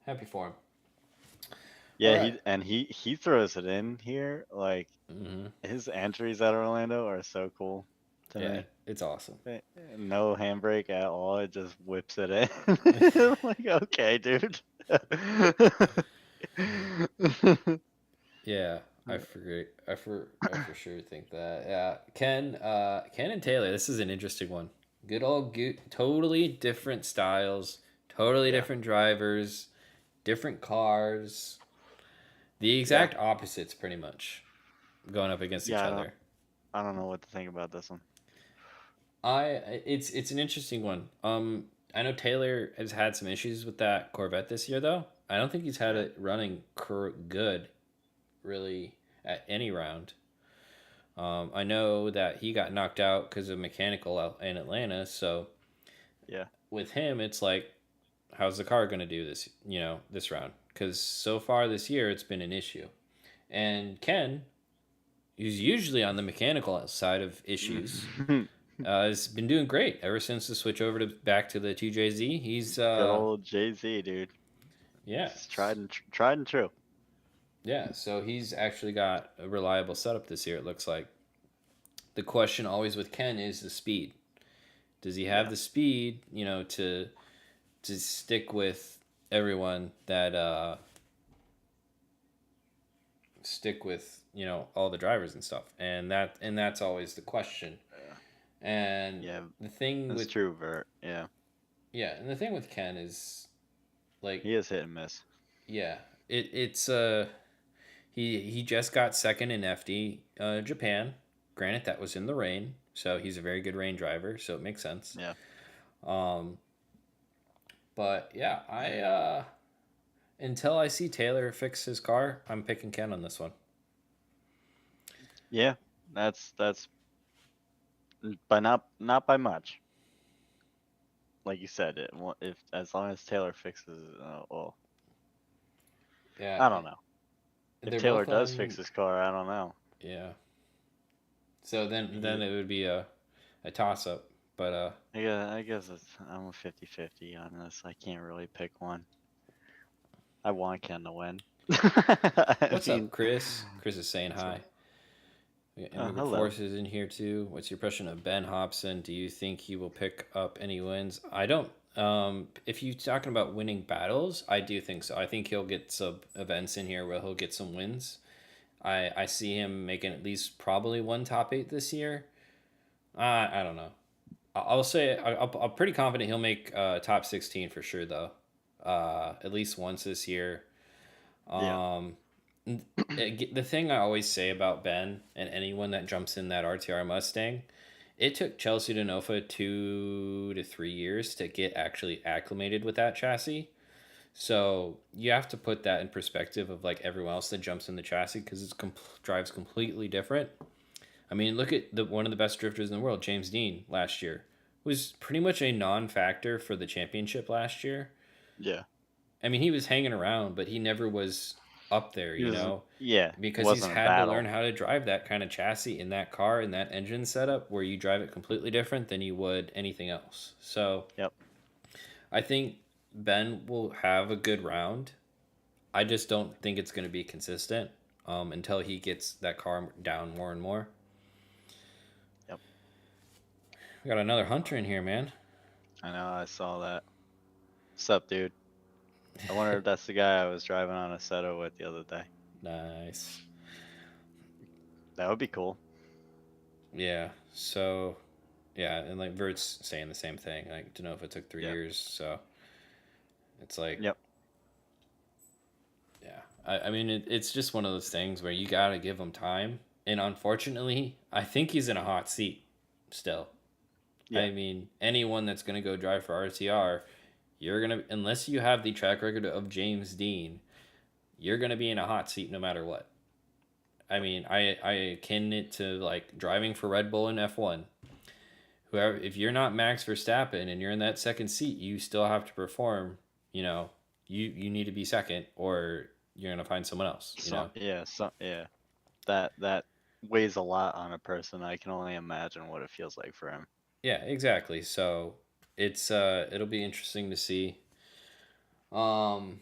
happy for him. Yeah, Alright. he throws it in here. Like Mm-hmm. his entries at Orlando are so cool to Yeah, me. it's awesome. No handbrake at all. It just whips it in. Like, okay, dude. Yeah, I forget. I for sure think that. Yeah, Ken and Taylor. This is an interesting one. Good old totally different styles, totally Yeah. different drivers, different cars. The Yeah. exact opposites, pretty much, going up against each Yeah, other. I don't know what to think about this one. It's an interesting one. I know Taylor has had some issues with that Corvette this year, though. I don't think he's had Yeah. it running good, really, at any round. I know that he got knocked out because of mechanical in Atlanta. So Yeah. with him, it's like, how's the car going to do this? This round, because so far this year it's been an issue. And Ken, who's usually on the mechanical side of issues, has been doing great ever since the switch over to back to the 2JZ. He's Good old Jay-Z, dude. yeah, It's tried and true. yeah. So he's actually got a reliable setup this year. It looks like. The question always with Ken is the speed. Does he have the speed, to stick with everyone that stick with, all the drivers and stuff. And that's always the question. And Yeah, the thing that's with true, Vert. Yeah. Yeah, and the thing with Ken is like He is hit and miss. yeah, it's he just got second in FD Japan. Granted that was in the rain, so he's a very good rain driver, so it makes sense. Yeah. But yeah, I until I see Taylor fix his car, I'm picking Ken on this one. Yeah. That's but not by much. Like you said, if as long as Taylor fixes, well, Yeah, I don't know. If they're Taylor both does on. fix his car, I don't know. Yeah. So then it would be a toss up, but Yeah, I guess I'm a 50-50 on this. I can't really pick one. I want Ken to win. what's up, Chris? Chris is saying hi. Immigrant hello. Forces in here too. What's your impression of Ben Hobson? Do you think he will pick up any wins? I don't. If you're talking about winning battles, I do think so. I think he'll get some events in here where he'll get some wins. I see him making at least probably one top 8 this year. I don't know. I'll say I'm pretty confident he'll make top 16 for sure though. At least once this year. Yeah. The thing I always say about Ben and anyone that jumps in that RTR Mustang, it took Chelsea Denofa 2 to 3 years to get actually acclimated with that chassis. So you have to put that in perspective of like everyone else that jumps in the chassis because it drives completely different. I mean, look at one of the best drifters in the world, James Dean, last year. Was pretty much a non-factor for the championship last year. Yeah. I mean, he was hanging around, but he never was up there, Yeah. because he's had to learn how to drive that kind of chassis in that car in that engine setup where you drive it completely different than you would anything else. So Yep. I think Ben will have a good round. I just don't think it's going to be consistent until he gets that car down more and more. Yep. We got another Hunter in here, man. I know. I saw that. What's up, dude? I wonder if that's the guy I was driving on a Seto with the other day. Nice. That would be cool. Yeah. So, yeah, and like Vert's saying the same thing. Like, to know if it took 3 years. So, it's like, Yep. yeah. I mean, it's just one of those things where you gotta give him time. And unfortunately, I think he's in a hot seat still. Yeah. I mean, anyone that's gonna go drive for RTR, you're gonna, unless you have the track record of James Dean, you're gonna be in a hot seat no matter what. I mean, I akin it to like driving for Red Bull in F1. Whoever, if you're not Max Verstappen and you're in that second seat, you still have to perform. You know, you need to be second, or you're gonna find someone else. You know. Yeah. That weighs a lot on a person. I can only imagine what it feels like for him. Yeah, exactly. So it's it'll be interesting to see. No,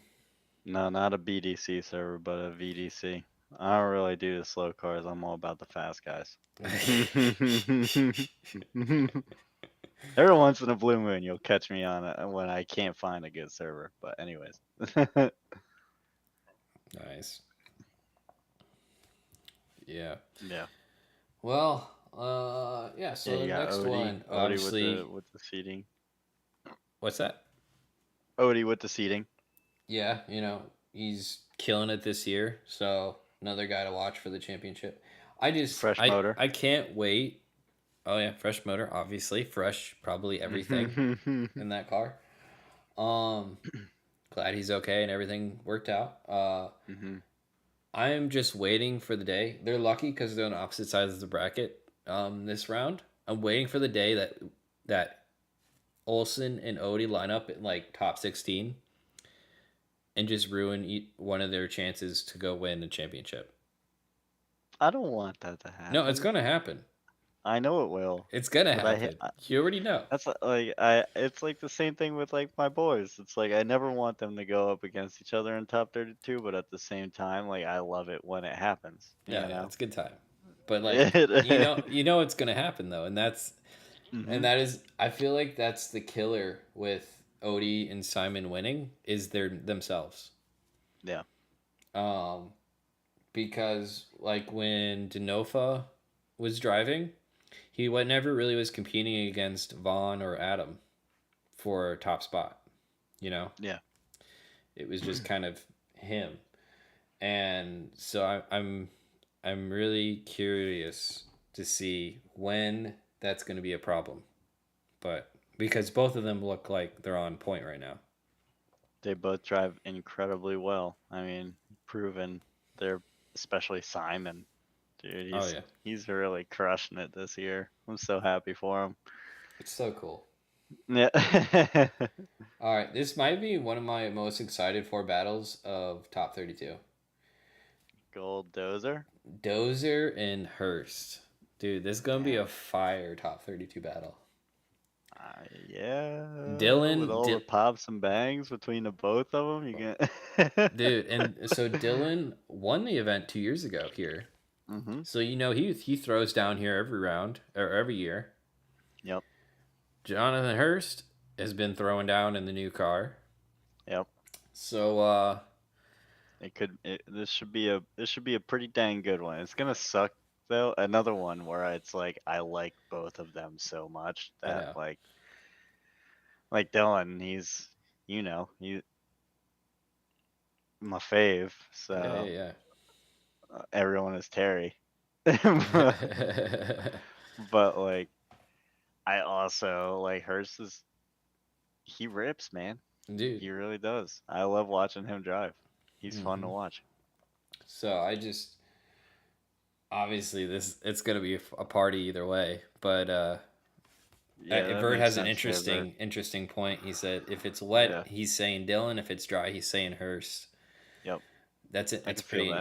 not a BDC server, but a VDC. I don't really do the slow cars. I'm all about the fast guys. Every once in a blue moon, you'll catch me on it when I can't find a good server. But anyways. Nice. Yeah. Yeah. Well, yeah. So Yeah, the you got next Odie, one, Odie obviously. with the seating. What's that? Odie with the seating. Yeah, you know, he's killing it this year. So another guy to watch for the championship. Fresh motor. I can't wait. Oh yeah, fresh motor, obviously. Fresh, probably everything in that car. Glad he's okay and everything worked out. I am just waiting for the day. They're lucky because they're on opposite sides of the bracket this round. I'm waiting for the day that Olsen and Odie line up in like top 16 and just ruin one of their chances to go win the championship. I don't want that to happen. No, it's going to happen. I know it will. It's going to But happen. You already know. That's like it's like the same thing with like my boys. It's like I never want them to go up against each other in top 32, but at the same time, like I love it when it happens. Yeah, it's a good time. But like you know it's gonna happen though, and that's and that is I feel like that's the killer with Odie and Simon winning is their themselves. Yeah. Because like when Denofa was driving, he never really was competing against Vaughn or Adam for top spot. You know? Yeah. It was just kind of him. And so I'm really curious to see when that's going to be a problem. But because both of them look like they're on point right now. They both drive incredibly well. I mean, proven. They're especially Simon. Dude, he's really crushing it this year. I'm so happy for him. It's so cool. Yeah. All right, this might be one of my most excited for battles of top 32. Gold Dozer. Dozer and Hurst. Dude, this is going to be a fire top 32 battle. Yeah. Dylan. With all the pops and bangs between the both of them, you get. Dude, and so Dylan won the event 2 years ago here. So, you know, he throws down here every round or every year. Yep. Jonathan Hurst has been throwing down in the new car. Yep. So, this should be a pretty dang good one. It's gonna suck though. Another one where it's like I like both of them so much that like Dylan, he's my fave. So yeah. Everyone is Terry. But like I also like Hurst he rips, man. Dude. He really does. I love watching him drive. He's fun to watch. So obviously it's gonna be a party either way. But Vert has an interesting point. He said if it's wet, he's saying Dylan. If it's dry, he's saying Hurst. Yep. That's it. That's pretty.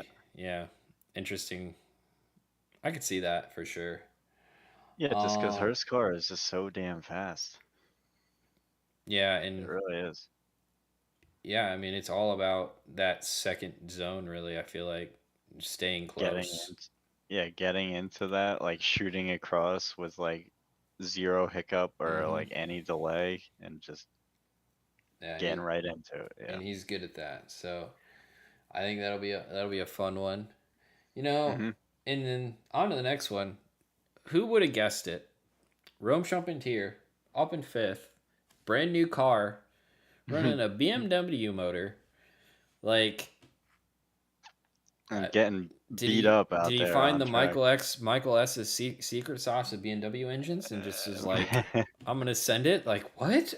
Interesting. I could see that for sure. Yeah, just because Hurst's car is just so damn fast. Yeah, and it really is. Yeah, I mean it's all about that second zone. Really, I feel like staying close. Getting into that, like shooting across with like zero hiccup or like any delay, and just Yeah, getting right into it. Yeah. and he's good at that. So I think that'll be a fun one. You know, hmm and then on to the next one. Who would have guessed it? Rome Champentier up in fifth, brand new car, running a BMW motor. Like, And getting did beat he up did out he there find on the track. Michael S's secret sauce of BMW engines and just is like, I'm gonna send it? Like what?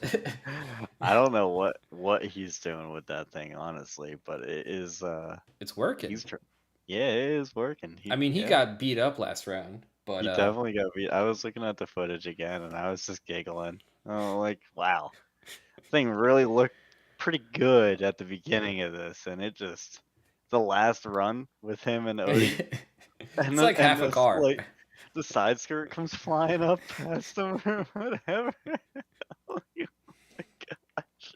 I don't know what he's doing with that thing, honestly, but it is It's working. yeah, it is working. I mean, he Yeah, got beat up last round, but he definitely got beat. I was looking at the footage again, and I was just giggling. Oh, like wow, thing really looked pretty good at the beginning of this, and it just the last run with him and Odie, and it's like half a this car. like the side skirt comes flying up past him or whatever. Oh my gosh.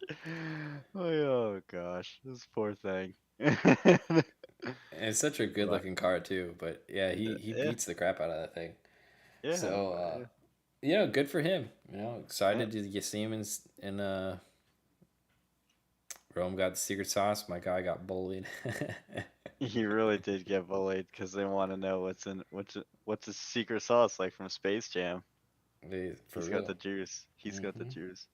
Oh gosh, this poor thing. And it's such a good But looking car too, but yeah, he yeah, beats the crap out of that thing. yeah, So but yeah, good for him. yeah. Excited to get see him in Rome got the secret sauce. My guy got bullied. He really did get bullied because they want to know what's his secret sauce like from Space Jam. For He's got real. the juice. He's got the Hmm. juice.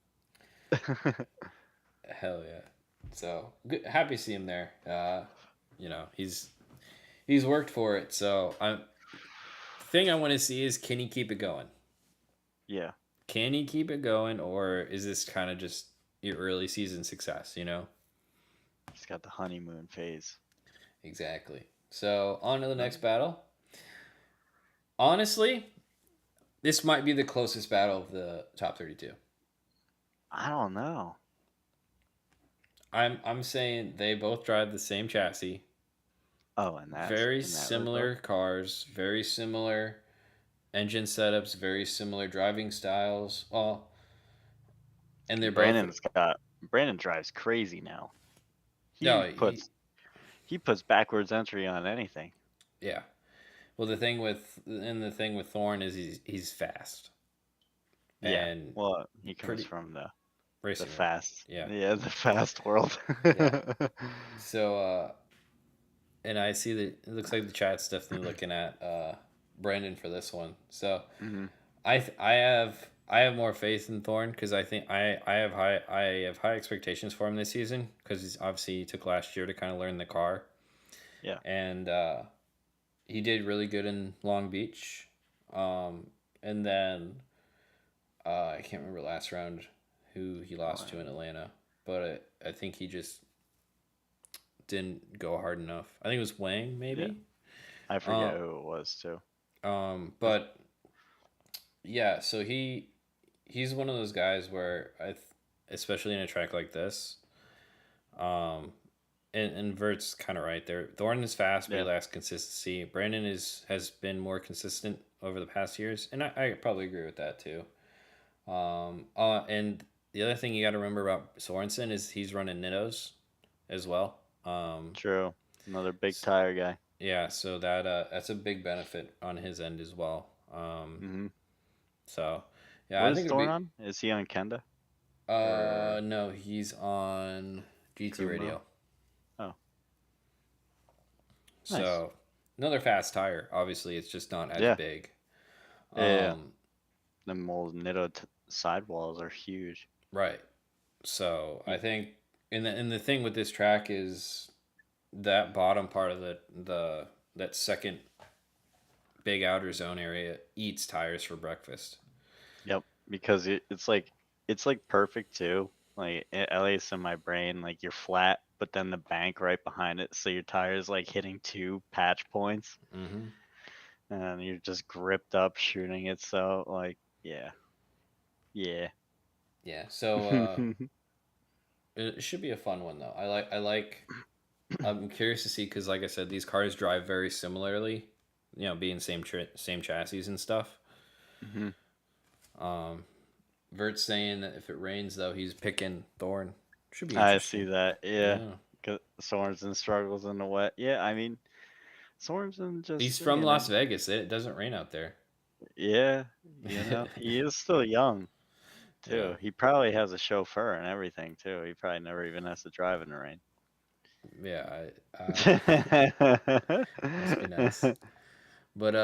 Hell yeah. So good, happy to see him there. He's worked for it. So thing I want to see is, can he keep it going? Yeah, Can he keep it going, or is this kind of just your early season success? he's got the honeymoon phase. Exactly. So on to the next battle. Honestly, this might be the closest battle of the top 32. I don't know. I'm saying they both drive the same chassis. Oh, and that's Very in that regard. similar cars, very similar engine setups, very similar driving styles. Well, and they're both Brandon drives crazy now. no, He puts backwards entry on anything. yeah. Well, the thing with Thorne is he's fast. Yeah. And Well, he comes pretty from the racing. fast. Yeah. The fast world. Yeah. So and I see that it looks like the chat's definitely looking at Brandon for this one. So hmm I have more faith in Thorne because I think I have high expectations for him this season because he took last year to kind of learn the car. Yeah. And he did really good in Long Beach. And then I can't remember last round who he lost to in Atlanta, but I think he just didn't go hard enough. I think it was Wang, maybe. Yeah. I forget who it was too. But yeah, so he's one of those guys where especially in a track like this, and Vert's kind of right there. Thornton is fast, but he lacks consistency. Brandon has been more consistent over the past years, and I probably agree with that too. And the other thing you got to remember about Sorensen is he's running Nittos as well. True. Another big tire guy. Yeah, so that's a big benefit on his end as well. So yeah, What I is think Thorne on? Is he on Kenda? No, he's on GT Kumo. Radio. Oh. So Nice. another fast tire. Obviously, it's just not as big. Yeah. The mold Nitto sidewalls are huge. Right. So I think, and the thing with this track is that bottom part of that second big outer zone area eats tires for breakfast. Yep, because it's like perfect too. Like at least in my brain, like you're flat, but then the bank right behind it, so your tires like hitting two patch points, and you're just gripped up shooting it. So like, yeah. So it should be a fun one though. I like. I'm curious to see because, like I said, these cars drive very similarly. Being same chassis and stuff. Vert's saying that if it rains though, he's picking Thorne. Should be interesting. I see that. Yeah. Because Sorensen struggles in the wet. Yeah, I mean, Sorensen just. He's from Las Vegas. It doesn't rain out there. Yeah, he is still young. too. Yeah. He probably has a chauffeur and everything too. He probably never even has to drive in the rain. Yeah, must be nice. But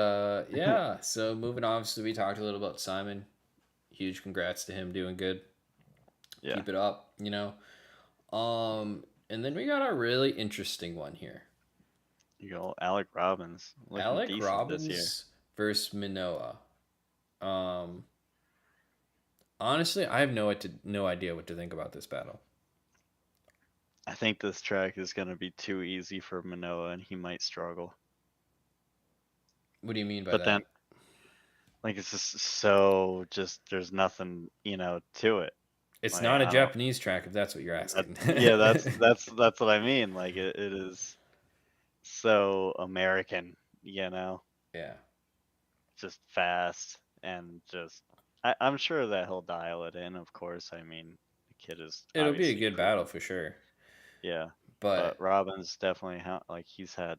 yeah. So moving on, so we talked a little about Simon. Huge congrats to him, doing good. Yeah. Keep it up, you know. And then we got a really interesting one here. You go, Alec Robbins looking Alec decent this year. Robbins versus Manoa. Honestly, I have no idea what to think about this battle. I think this track is going to be too easy for Manoa, and he might struggle. What do you mean by But that? then, like, it's just there's nothing, to it. It's Like, not a I don't. Japanese track, if that's what you're asking. Yeah, that's what I mean. Like, it is so American, Yeah. just fast and just. I'm sure that he'll dial it in. Of course, I mean, the kid is. It'll be a obviously good battle for sure. Yeah, But but Robin's definitely like he's had.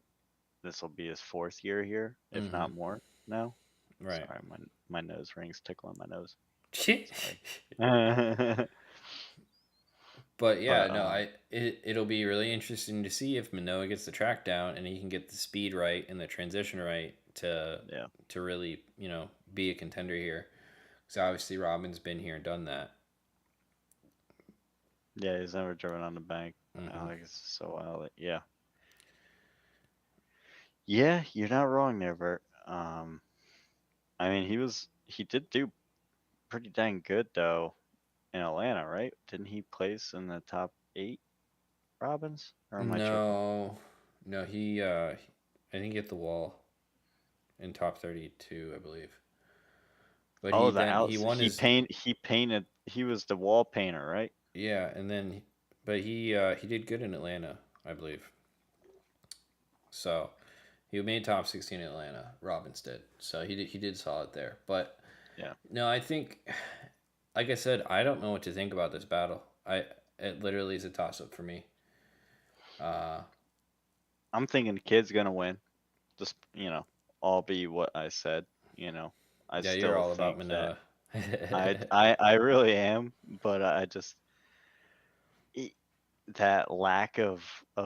This will be his 4th year here, if not more now. right. Sorry, my nose ring's tickling my nose. But yeah, But, no, it'll be really interesting to see if Manoa gets the track down and he can get the speed right and the transition right to really, be a contender here. Because obviously Robin's been here and done that. Yeah, he's never driven on the bank. Alex is so wild. Yeah. Yeah, you're not wrong there, Bert. I mean, he did do pretty dang good though in Atlanta, right? Didn't he place in the top 8, Robbins? Or am I tripping? No, I think he hit the wall in top 32, I believe. But Oh, he won his he painted. He was the wall painter, right? yeah, and then but he did good in Atlanta, I believe. So he made top 16 in Atlanta. Robbins did, so he did solid there. But Yeah. no, I think, like I said, I don't know what to think about this battle. It literally is a toss up for me. I'm thinking the kid's gonna win. Just all be what I said. I Yeah, still you're all about think Manoa. that I really am, but I just that lack of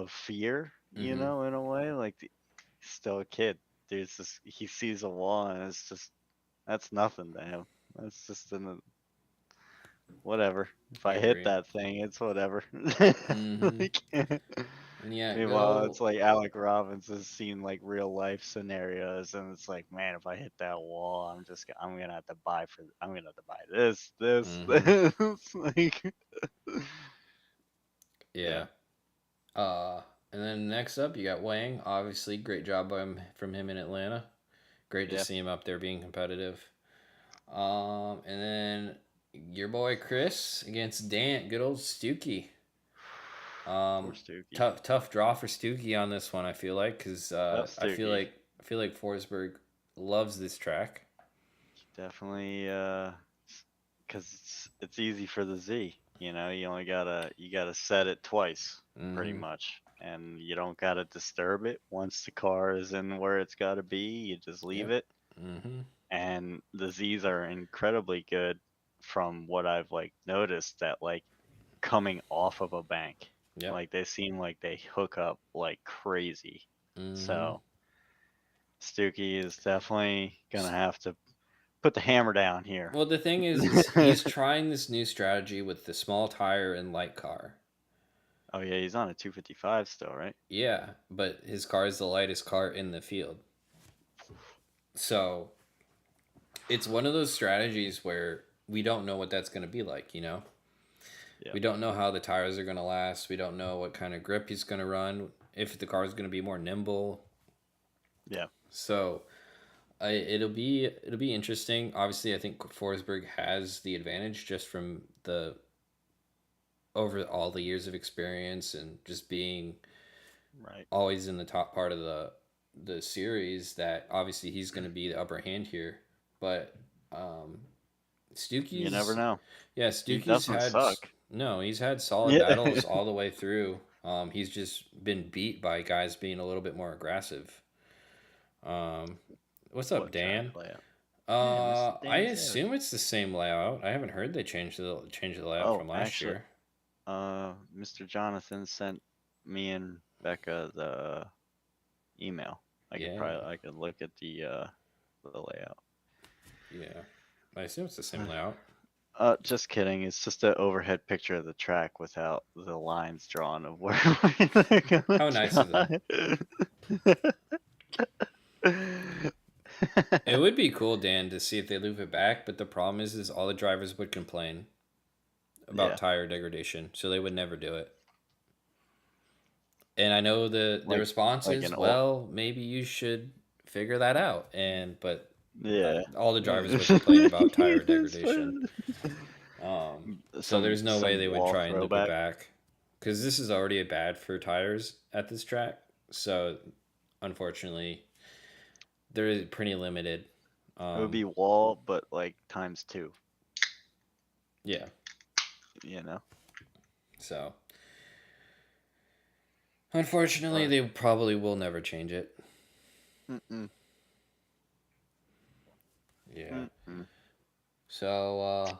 fear, in a way, like he's still a kid. There's this he sees a wall and it's just that's nothing to him. That's just whatever. If I hit agree. that thing, it's whatever. Like, And yeah, meanwhile, it's like Alec Robbins has seen like real life scenarios, and it's like, man, if I hit that wall, I'm gonna have to buy this, this, like. Yeah. And then next up, you got Wang. Obviously, great job from him in Atlanta. Great to see him up there being competitive. And then your boy Chris against Dan, good old Stookie. Tough draw for Stookie on this one. I feel like because I feel like Forsberg loves this track. Definitely, because it's easy for the Z. You only gotta set it twice, pretty much, and you don't gotta disturb it. Once the car is in where it's gotta be, you just leave it. And the Z's are incredibly good, from what I've noticed, that coming off of a bank. Like they seem like they hook up like crazy. So Stookie is definitely gonna have to put the hammer down here. Well, the thing is he's trying this new strategy with the small tire and light car. Oh yeah, he's on a 255 still, right? Yeah, but his car is the lightest car in the field. So it's one of those strategies where we don't know what that's going to be like, Yeah. We don't know how the tires are going to last. We don't know what kind of grip he's going to run, if the car is going to be more nimble. Yeah. So it'll be interesting. Obviously, I think Forsberg has the advantage just from over all the years of experience and just being always in the top part of the series. That obviously he's going to be the upper hand here, but Stookie's, you never know. Yeah, Stookie's he's had solid battles all the way through. He's just been beat by guys being a little bit more aggressive. What's up, Dan? Mr. I Dan Savage. assume it's the same layout. I haven't heard they changed the layout Oh, from last actually, year. Mr. Jonathan sent me and Becca the email. Yeah, I could look at the layout. yeah. I assume it's the same layout. Just kidding. It's just an overhead picture of the track without the lines drawn of where they're gonna How nice of them. drive. It would be cool, Dan, to see if they loop it back, but the problem is all the drivers would complain about Yeah, tire degradation, so they would never do it. And I know the like response like is, an old well, maybe you should figure that out. But yeah. all the drivers would complain about tire It's degradation. fun. So there's no way Some they would wall try and loop it throwback. back, because this is already bad for tires at this track. So unfortunately, they're pretty limited. It would be wall, but like ×2. Yeah. You know. So unfortunately, they probably will never change it. Mm-mm. Yeah. Mm-mm. So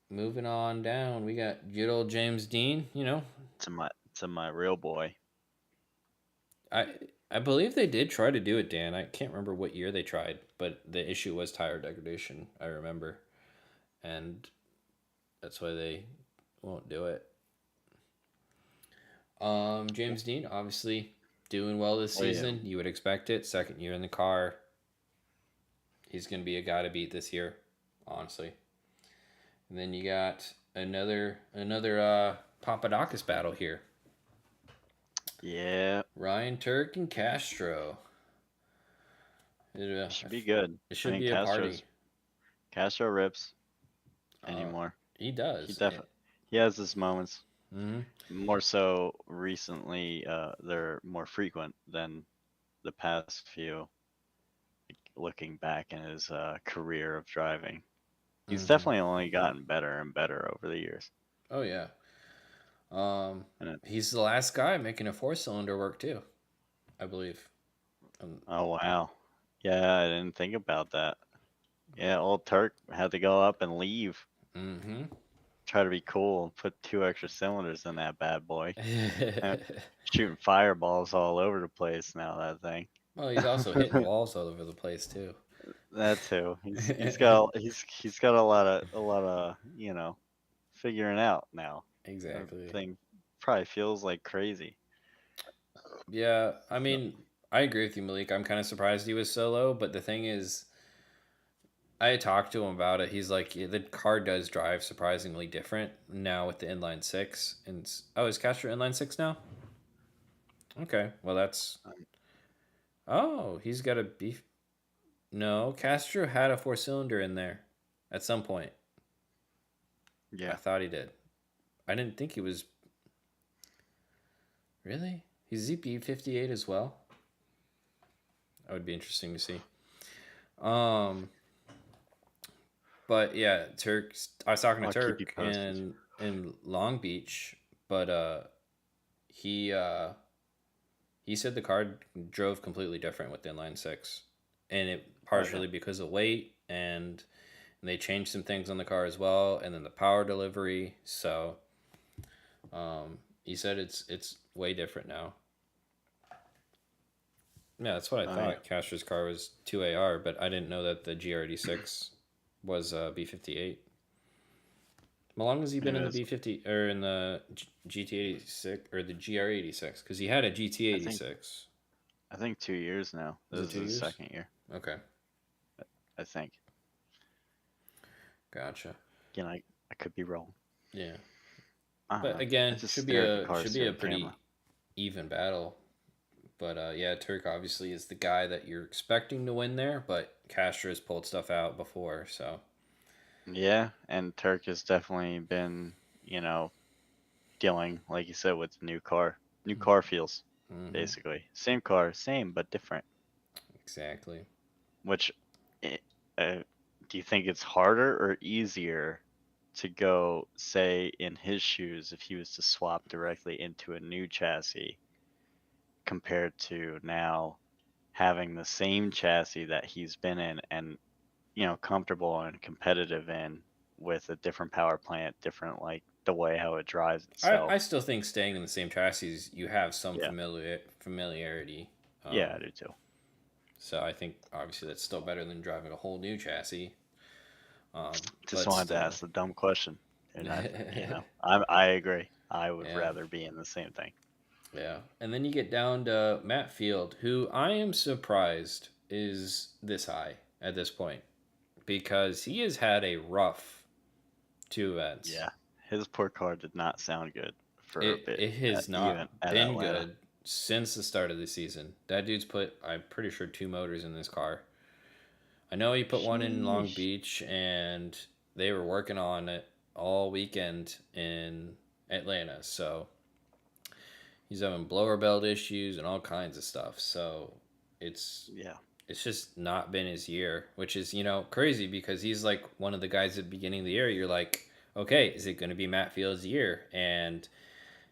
moving on down, we got good old James Dean. To my real boy. I believe they did try to do it, Dan. I can't remember what year they tried, but the issue was tire degradation. I remember, and that's why they won't do it. James Dean, obviously doing well this season. Yeah. You would expect it. Second year in the car. He's going to be a guy to beat this year, honestly. And then you got another Papadakis battle here. Yeah. Ryan Turk and Castro. It should be good. It should be a party. Castro rips anymore. He does. He has his moments. Mm-hmm. More so recently, they're more frequent than the past few. Looking back in his career of driving, he's definitely only gotten better and better over the years. Oh yeah. He's the last guy making a 4-cylinder work too, I believe. Oh wow. Yeah, I didn't think about that. Yeah, old Turk had to go up and leave. Mm-hmm. Try to be cool and put 2 extra cylinders in that bad boy. Shooting fireballs all over the place now, that thing. Well, he's also hitting walls all over the place too. That too. He's got a lot of figuring out now. Exactly. That thing probably feels like crazy. Yeah, I mean, I agree with you, Malik. I'm kind of surprised he was so low, but the thing is, I talked to him about it. He's like, yeah, the car does drive surprisingly different now with the inline 6. And is Castro inline 6 now? Okay, well that's. Oh, he's got a beef. No, Castro had a 4-cylinder in there at some point. Yeah, I thought he did. I didn't think he was. Really? He's ZP58 as well? That would be interesting to see. But yeah, Turk. I was talking to I'll keep you Turk posted. in Long Beach, but he said the car drove completely different with the inline 6, and it partially because of weight, and they changed some things on the car as well, and then the power delivery. So, he said it's way different now. Yeah, that's what I thought. Yeah. Castro's car was 2AR, but I didn't know that the GR86 was B58. How long has he been in the B50 or in the GT86 or the GR86? Because he had a GT86. I think 2 years now. This is his second year. Okay. I think. Gotcha. Again, I could be wrong. Yeah. But again, should be a pretty even battle. But yeah, Turk obviously is the guy that you're expecting to win there, but Castro has pulled stuff out before, so. Yeah, and Turk has definitely been, dealing, like you said, with the new car feels, basically. Same car, same, but different. Exactly. Which, do you think it's harder or easier to go, say, in his shoes if he was to swap directly into a new chassis compared to now having the same chassis that he's been in and comfortable and competitive in with a different power plant, different like the way how it drives I itself. still think staying in the same chassis, you have some Yeah, familiarity. yeah, I do too. So I think obviously that's still better than driving a whole new chassis. Just But wanted to still, ask the dumb question, and yeah. I agree. I would rather be in the same thing. Yeah. And then you get down to Matt Field, who I am surprised is this high at this point because he has had a rough two events. Yeah, his poor car did not sound good for a bit, It has even not at been Atlanta. good since the start of the season. That dude's put, I'm pretty sure, two motors in this car. I know he put one in Long Sheesh. Beach, and they were working on it all weekend in Atlanta. So he's having blower belt issues and all kinds of stuff. So it's Yeah, it's just not been his year, which is crazy because he's like one of the guys at the beginning of the year. You're like, okay, is it going to be Matt Field's year? And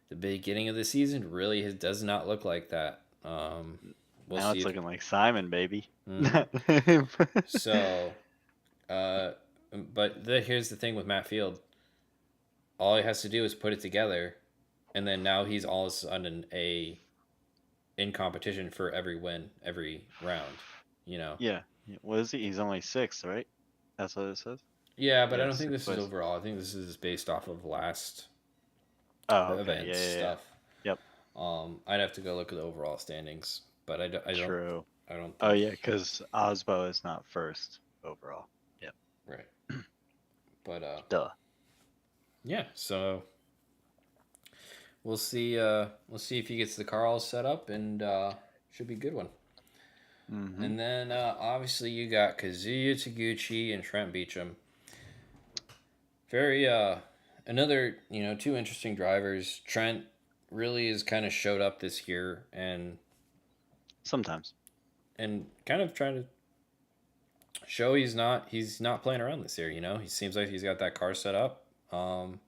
the beginning of the season really does not look like that. We'll now see it's if. looking like Simon, baby. Mhm. So, uh, but here's the thing with Matt Field. All he has to do is put it together, and then now he's all of a sudden in competition for every win, every round. You know. Yeah. What is he? He's only 6, right? That's what it says. Yeah, but I Yeah, don't think 6th this is place. overall. I think this is based off of last Oh, okay. events Yeah. stuff. Yep. I'd have to go look at the overall standings, but True. I don't Oh, think. yeah, because Osbo is not first overall. Yep. Right. But Duh. yeah. So we'll see. We'll see if he gets the car all set up, and should be a good one. Mm-hmm. And then obviously you got Kazuya Taguchi and Trent Beecham. Very another two interesting drivers. Trent really has kind of showed up this year and Sometimes. kind of trying to show he's not playing around this year. He seems like he's got that car set up. He puts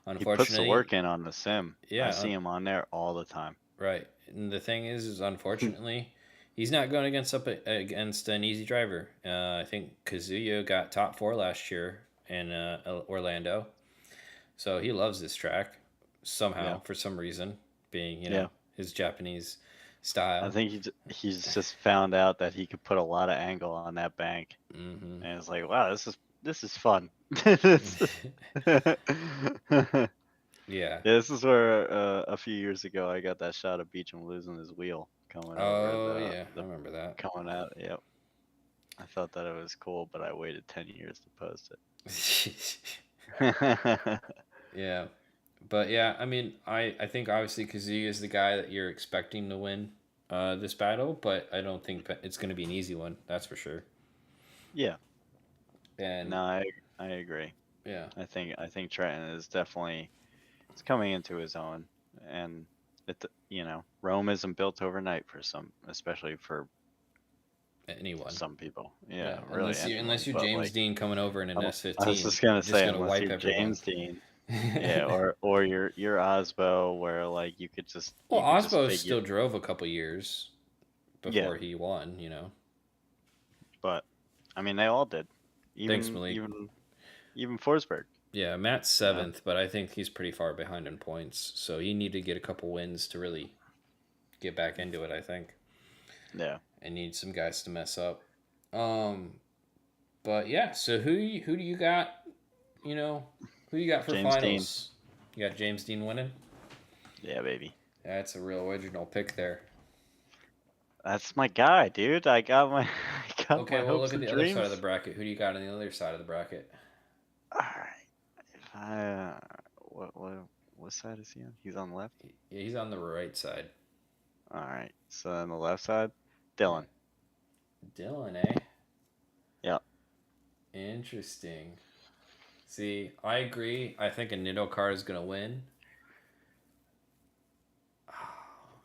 the Unfortunately, work in on the sim. I yeah, see him on there all the time. right. And the thing is unfortunately, he's not going against an easy driver. I think Kazuya got top 4 last year in Orlando, so he loves this track somehow Yeah. for some reason, being Yeah. his Japanese I style. think he's just found out that he could put a lot of angle on that bank, Hmm. and it's like, wow, this is fun. This is- Yeah. Yeah, this is where a few years ago I got that shot of Beecham losing his wheel coming over Oh yeah, I remember that. coming out. Yep. I thought that it was cool, but I waited 10 years to post it. Yeah. But yeah, I mean, I think obviously Kazuya is the guy that you're expecting to win this battle, but I don't think it's going to be an easy one. That's for sure. Yeah. And No, I agree. yeah, I think Trenton is definitely it's coming into his own, and Rome isn't built overnight for some, especially for anyone. some people. Yeah, really. Unless anyone, unless you're but, James like, Dean coming over in an S15, I was just gonna say, gonna unless wipe you're everyone. James Dean, yeah, or you're Osbo, where like you could just Well, Osbo figure, still drove a couple years before he won. but I mean they all did. Thanks, Malik. Even Forsberg. Yeah, Matt's 7th, but I think he's pretty far behind in points. So he need to get a couple wins to really get back into it, I think. Yeah. And need some guys to mess up. But yeah, so who do you got? Who do you got for James finals? You got James Dean winning? Yeah, baby. That's a real original pick there. That's my guy, dude. I got my Okay, well hopes look at the and other dreams. side of the bracket. Who do you got on the other side of the bracket? All right. What side is he on? He's on the left. Yeah, he's on the right side. All right. So on the left side, Dylan. Dylan, eh? Yeah. Interesting. See, I agree. I think a Nitto car is gonna win. Oh,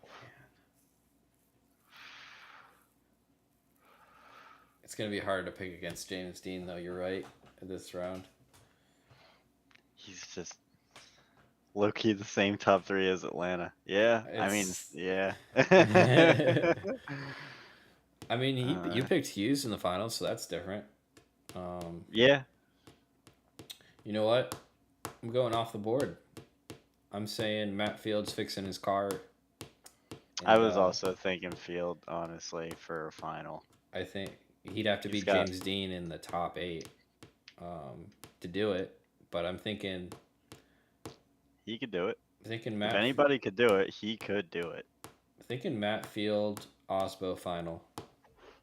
man. It's gonna be hard to pick against James Dean, though. You're right. This round. He's just low-key the same top 3 as Atlanta. Yeah. I mean, yeah. I mean, you picked Hughes in the finals, so that's different. Yeah. You know what? I'm going off the board. I'm saying Matt Fields fixing his car. I And was also thinking Field, honestly, for a final. I think he'd have to He's be got- James Dean in the top 8 to do it. But I'm thinking He could do it. If Matt. anybody could do it, he could do it. Thinking Matt Field, Osbo final,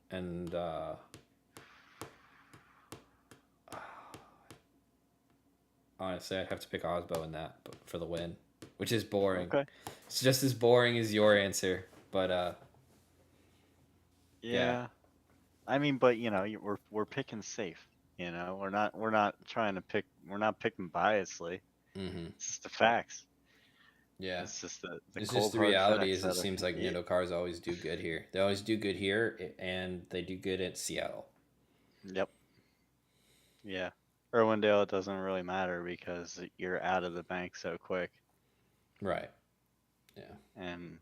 and honestly, I'd have to pick Osbo in that for the win, which is boring. Okay. It's just as boring as your answer, but Yeah. I mean, but you know, we're picking safe. You know, we're not trying to pick. We're not picking biasly. Mm-hmm. It's just the facts. Yeah. It's just the It's cold just the hard reality facts is that it are- seems like Yeah. Nintendo cars always do good here. They always do good here, and they do good at Seattle. Yep. Yeah. Irwindale, it doesn't really matter because you're out of the bank so quick, Right. Yeah. and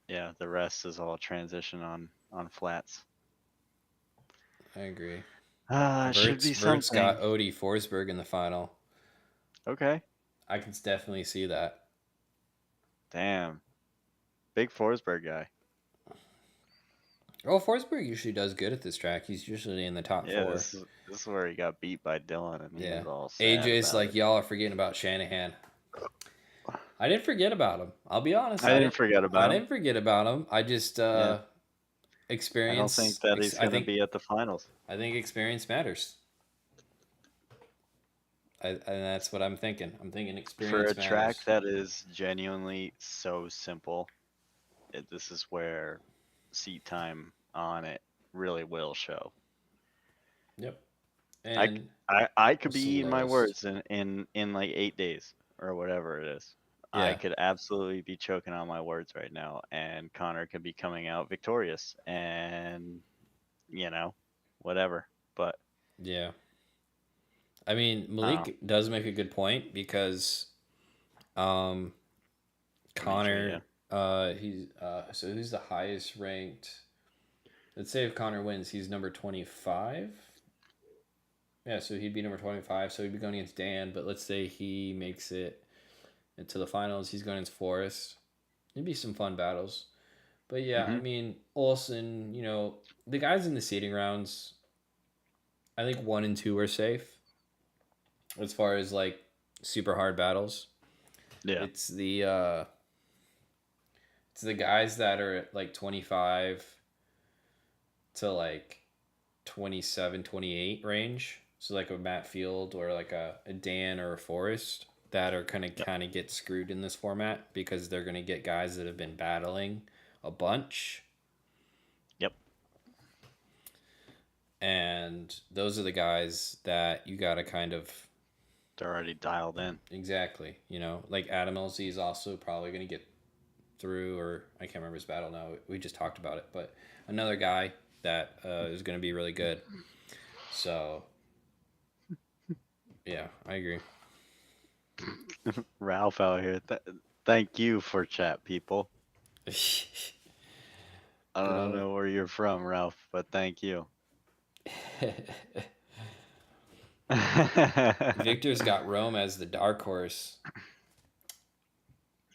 yeah, the rest is all transition on flats. I agree. Should be Vert's something. got Odie Forsberg in the final. Okay. I can definitely see that. Damn. Big Forsberg guy. Oh, Forsberg usually does good at this track. He's usually in the top Yeah, 4. this is where he got beat by Dylan, and he Yeah. was all sad AJ's about like, it. y'all are forgetting about Shanahan. I didn't forget about him. I'll be honest. I didn't forget about I him. didn't forget about him. I just Yeah. experience. I don't think that he's going to be at the finals. I think experience matters. And that's what I'm thinking. I'm thinking For experience a matters. track that is genuinely so simple, this is where seat time on it really will show. Yep. And I could be some eating my lows. words in like 8 days or whatever it is. I Yeah. could absolutely be choking on my words right now, and Connor could be coming out victorious, and you know, whatever. But yeah. I mean, Malik does make a good point because Connor he's so who's the highest ranked? Let's say if Connor wins, he's number 25. Yeah, so he'd be number 25, so he'd be going against Dan, but let's say he makes it into the finals, he's going against Forrest. It'd be some fun battles. But yeah, I mean, Olsen, you know, the guys in the seeding rounds, I think 1 and 2 are safe as far as like super hard battles. yeah, It's the guys that are at like 25 to like 27, 28 range. So like a Matt Field or like a Dan or a Forrest that are kind of get screwed in this format because they're going to get guys that have been battling a bunch. Yep. And those are the guys that you got to kind of... They're already dialed in. Exactly. You know, like Adam LZ is also probably going to get through, or I can't remember his battle now. We just talked about it. But another guy that is going to be really good. So, yeah, I agree. Ralph out here. Thank you for chat, people. I don't know where you're from, Ralph, but thank you. Victor's got Rome as the dark horse.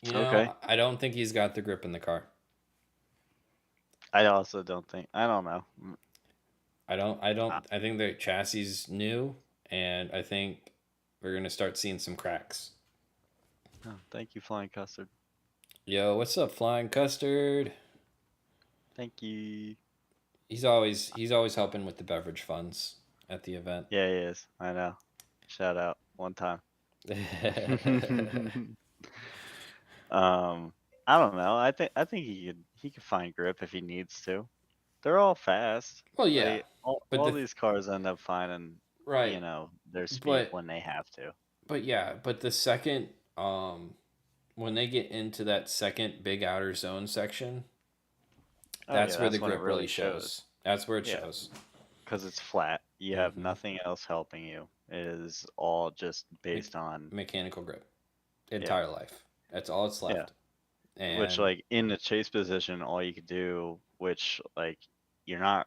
You know, Okay. I don't think he's got the grip in the car. I also don't think. I don't know. I think the chassis is new, and I think we're going to start seeing some cracks. Oh, thank you, Flying Custard. Yo, what's up, Flying Custard? Thank you. He's always helping with the beverage funds at the event. Yeah, he is. I know. Shout out one time. I don't know. I think he could find grip if he needs to. They're all fast. Well, yeah, Like, all these cars end up finding right, you know, their speed when they have to. But yeah, but the second when they get into that second big outer zone section, that's where the grip really shows. That's where it shows. Because it's flat. You have nothing else helping you. It is all just based on mechanical grip. Entire life. That's all it's left. And which, like, in the chase position, all you could do, which, like, you're not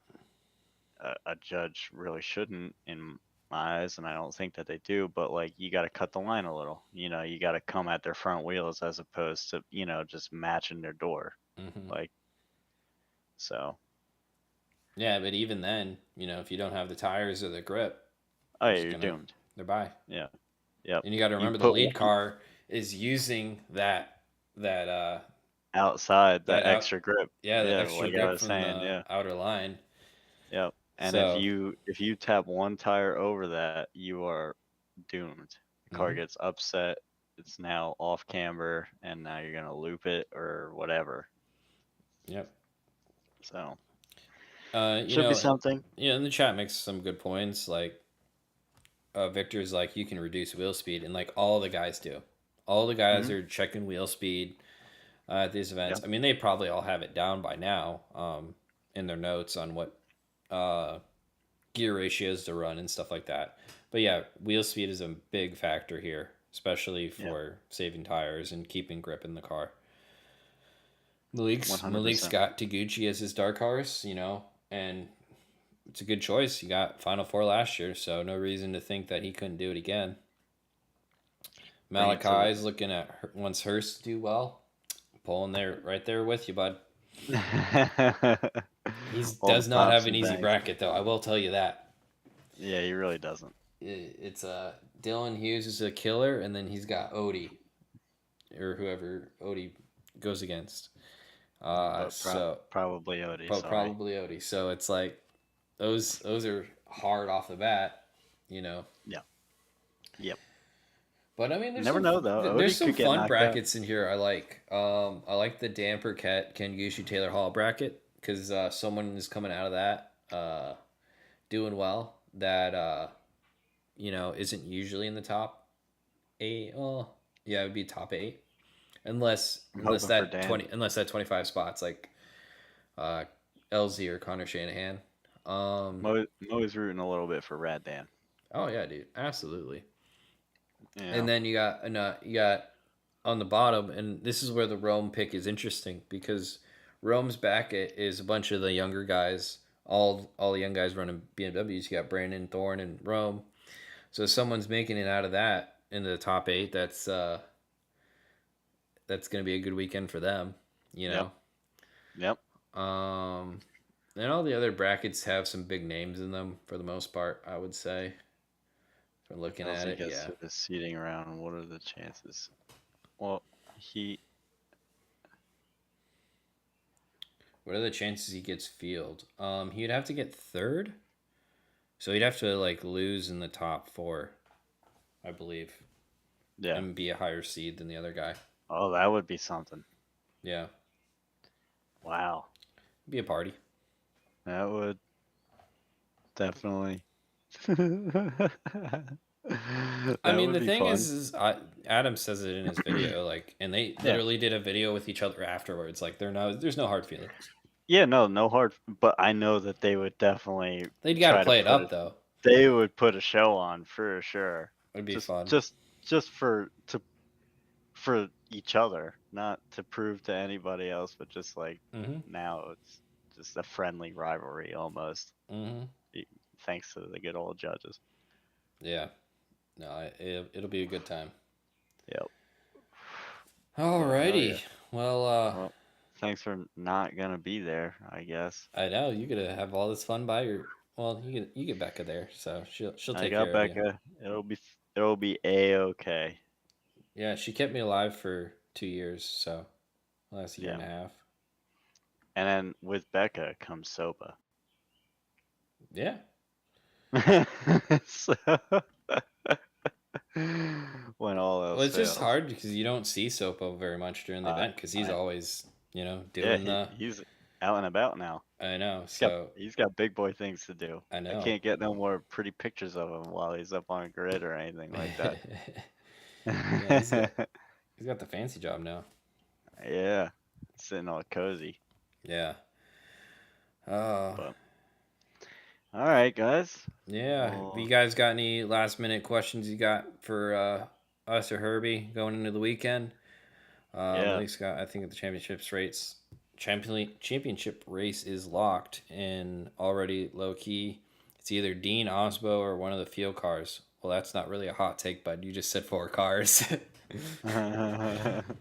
a judge really shouldn't in my eyes, and I don't think that they do. But like, you got to cut the line a little. You know, you got to come at their front wheels as opposed to just matching their door. Mm-hmm. Like, so. Yeah, but even then, if you don't have the tires or the grip, Oh yeah, you're doomed. they're by. Yeah. Yep. And you got to remember the lead car is using that outside that extra grip. Yeah, the extra like grip I was from saying, the outer line. Yep. And So, if you tap one tire over that, you are doomed. The car gets upset. It's now off camber, and now you're gonna loop it or whatever. Yep. So should be something. And the chat makes some good points. Like Victor's like, you can reduce wheel speed, and like all the guys do. All the guys are checking wheel speed at these events. Yep. I mean, they probably all have it down by now in their notes on what gear ratios to run and stuff like that. But yeah, wheel speed is a big factor here, especially for saving tires and keeping grip in the car. Malik's got Taguchi as his dark horse, and it's a good choice. He got Final Four last year, so no reason to think that he couldn't do it again. Malachi's looking at once Hurst do well, pulling there right there with you, bud. He does not have an easy bracket, though. I will tell you that. Yeah, he really doesn't. It's Dylan Hughes is a killer, and then he's got Odie, or whoever Odie goes against. Probably Odie. Probably Odie. So it's like those are hard off the bat, Yeah. Yep. But I mean, there's never know though. There's some fun brackets in here. I like the Damper Ken Gushu Taylor Hall bracket because someone is coming out of that doing well that isn't usually in the top 8. Well, yeah, it would be top 8 unless that 25 spots like LZ or Connor Shanahan. Mo's rooting a little bit for Rad Dan. Oh yeah, dude, absolutely. Yeah. And then you got on the bottom, and this is where the Rome pick is interesting because Rome's bracket is a bunch of the younger guys, all the young guys running BMWs. You got Brandon, Thorne, and Rome. So if someone's making it out of that into the top 8, that's going to be a good weekend for them, Yep. And all the other brackets have some big names in them for the most part, I would say. If we're looking at it, yeah. The seating around, what are the chances? Well, what are the chances he gets field? He'd have to get 3rd. So he'd have to lose in the top 4, I believe. Yeah. And be a higher seed than the other guy. Oh, that would be something. Yeah. Wow. It'd be a party. That would definitely. I mean, the thing is Adam says it in his video, and they literally did a video with each other afterwards. There's no hard feelings. Yeah, no hard. But I know that they would definitely. They'd got to play it up, though. They would put a show on for sure. It'd be fun. Just for each other, not to prove to anybody else, but just now it's just a friendly rivalry almost. Thanks to the good old judges. Yeah. No, it'll be a good time. Yep. Alrighty. Yeah. Well, thanks for not gonna be there, I guess. I know you're gonna have all this fun by your. Well, you get Becca there, so she'll take care of you. I got Becca. It'll be A-okay. Yeah, she kept me alive for 2 years, so last year and a half. And then with Becca comes Sopa. Yeah. So, when all else it's just hard because you don't see Sopo very much during the event because he's always doing he's out and about now. I know. He's got big boy things to do. I know. I can't get no more pretty pictures of him while he's up on a grid or anything like that. He's got the fancy job now. Yeah, sitting all cozy. Yeah. All right, guys. Yeah. You guys got any last minute questions you got for us or Herbie going into the weekend? At least got, I think, at the championships rates championship race is locked and already low key. It's either Dean Osbo or one of the field cars. Well, that's not really a hot take, bud. You just said 4 cars.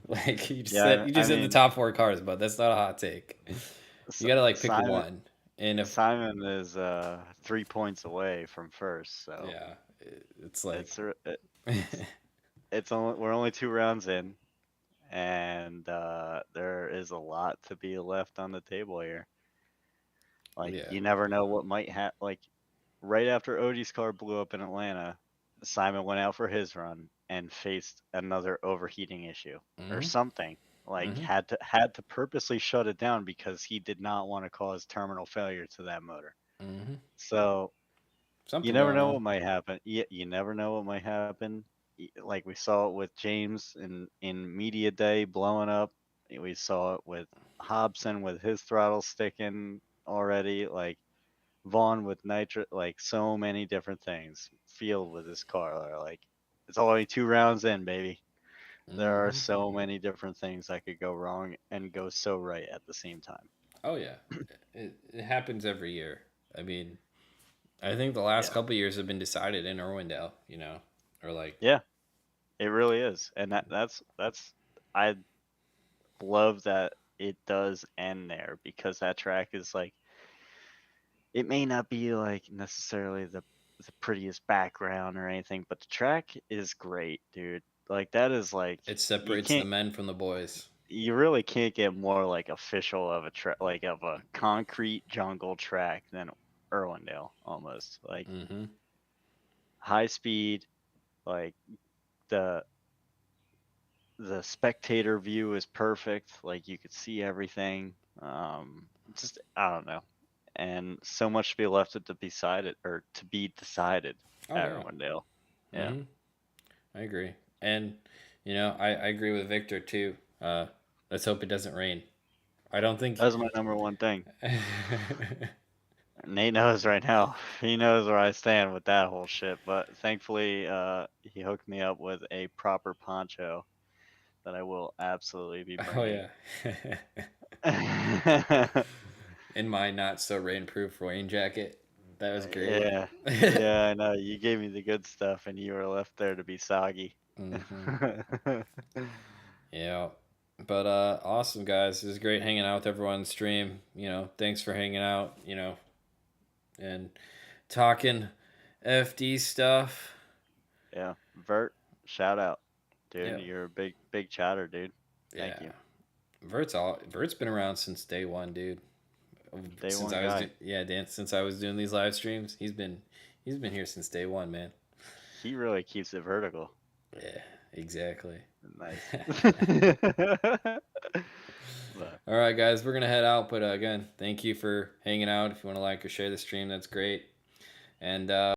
Like Yeah, you I just said the mean, top 4 cars, but that's not a hot take. You gotta like pick Simon one. And if Simon is 3 points away from first, so yeah, it's like it's it's only we're only 2 rounds in, and there is a lot to be left on the table here. Like yeah. you never know what might happen. Like right after Odie's car blew up in Atlanta, Simon went out for his run and faced another overheating issue or Mhm. something. Like Mhm. had to purposely shut it down because he did not want to cause terminal failure to that motor. Mhm. So you Something never going know on. what might happen. You never know what might happen. Like we saw it with James in media day blowing up. We saw it with Hobson with his throttle sticking already. Like Vaughn with nitro, like so many different things. Field with his car, like it's only 2 rounds in, baby. There are Mhm. so many different things that could go wrong and go so right at the same time. Oh yeah. It happens every year. I mean, I think the last Yeah, couple years have been decided in Irwindale, you know, or like yeah, it really is, and that's I love that it does end there because that track is like it may not be like necessarily the prettiest background or anything, but the track is great, dude. Like that is like it you separates the can't men from the boys. you really can't get more like official of a track like of a concrete jungle track than Irwindale almost. Like Mhm. high speed, like the the spectator view is perfect. Like you could see everything. Just I don't know. And so much to be left to be decided or to be decided Oh at yeah. Irwindale. Yeah. Mhm. I agree. And you know, I agree with Victor too. Let's hope it doesn't rain. I don't think That's my number one thing. Nate knows right now. He knows where I stand with that whole shit. But thankfully, he hooked me up with a proper poncho that I will absolutely be Oh bringing. yeah. In my not so rainproof rain jacket. That was great. Yeah. Yeah, I know. You gave me the good stuff and you were left there to be soggy. Hmm. Yeah. But awesome guys. It was great hanging out with everyone on the stream. You know, thanks for hanging out, you know, and talking FD stuff. Yeah. Vert, shout out. Dude, Yeah. you're a big chatter, dude. Thank Yeah. you. Vert's been around since day one, dude. Day Since one I was guy. yeah, Dan, since I was doing these live streams, he's been here since day one, man. He really keeps it vertical. Yeah, exactly. Nice. But All right, guys, we're gonna head out, but again, thank you for hanging out. If you want to like or share the stream, that's great. And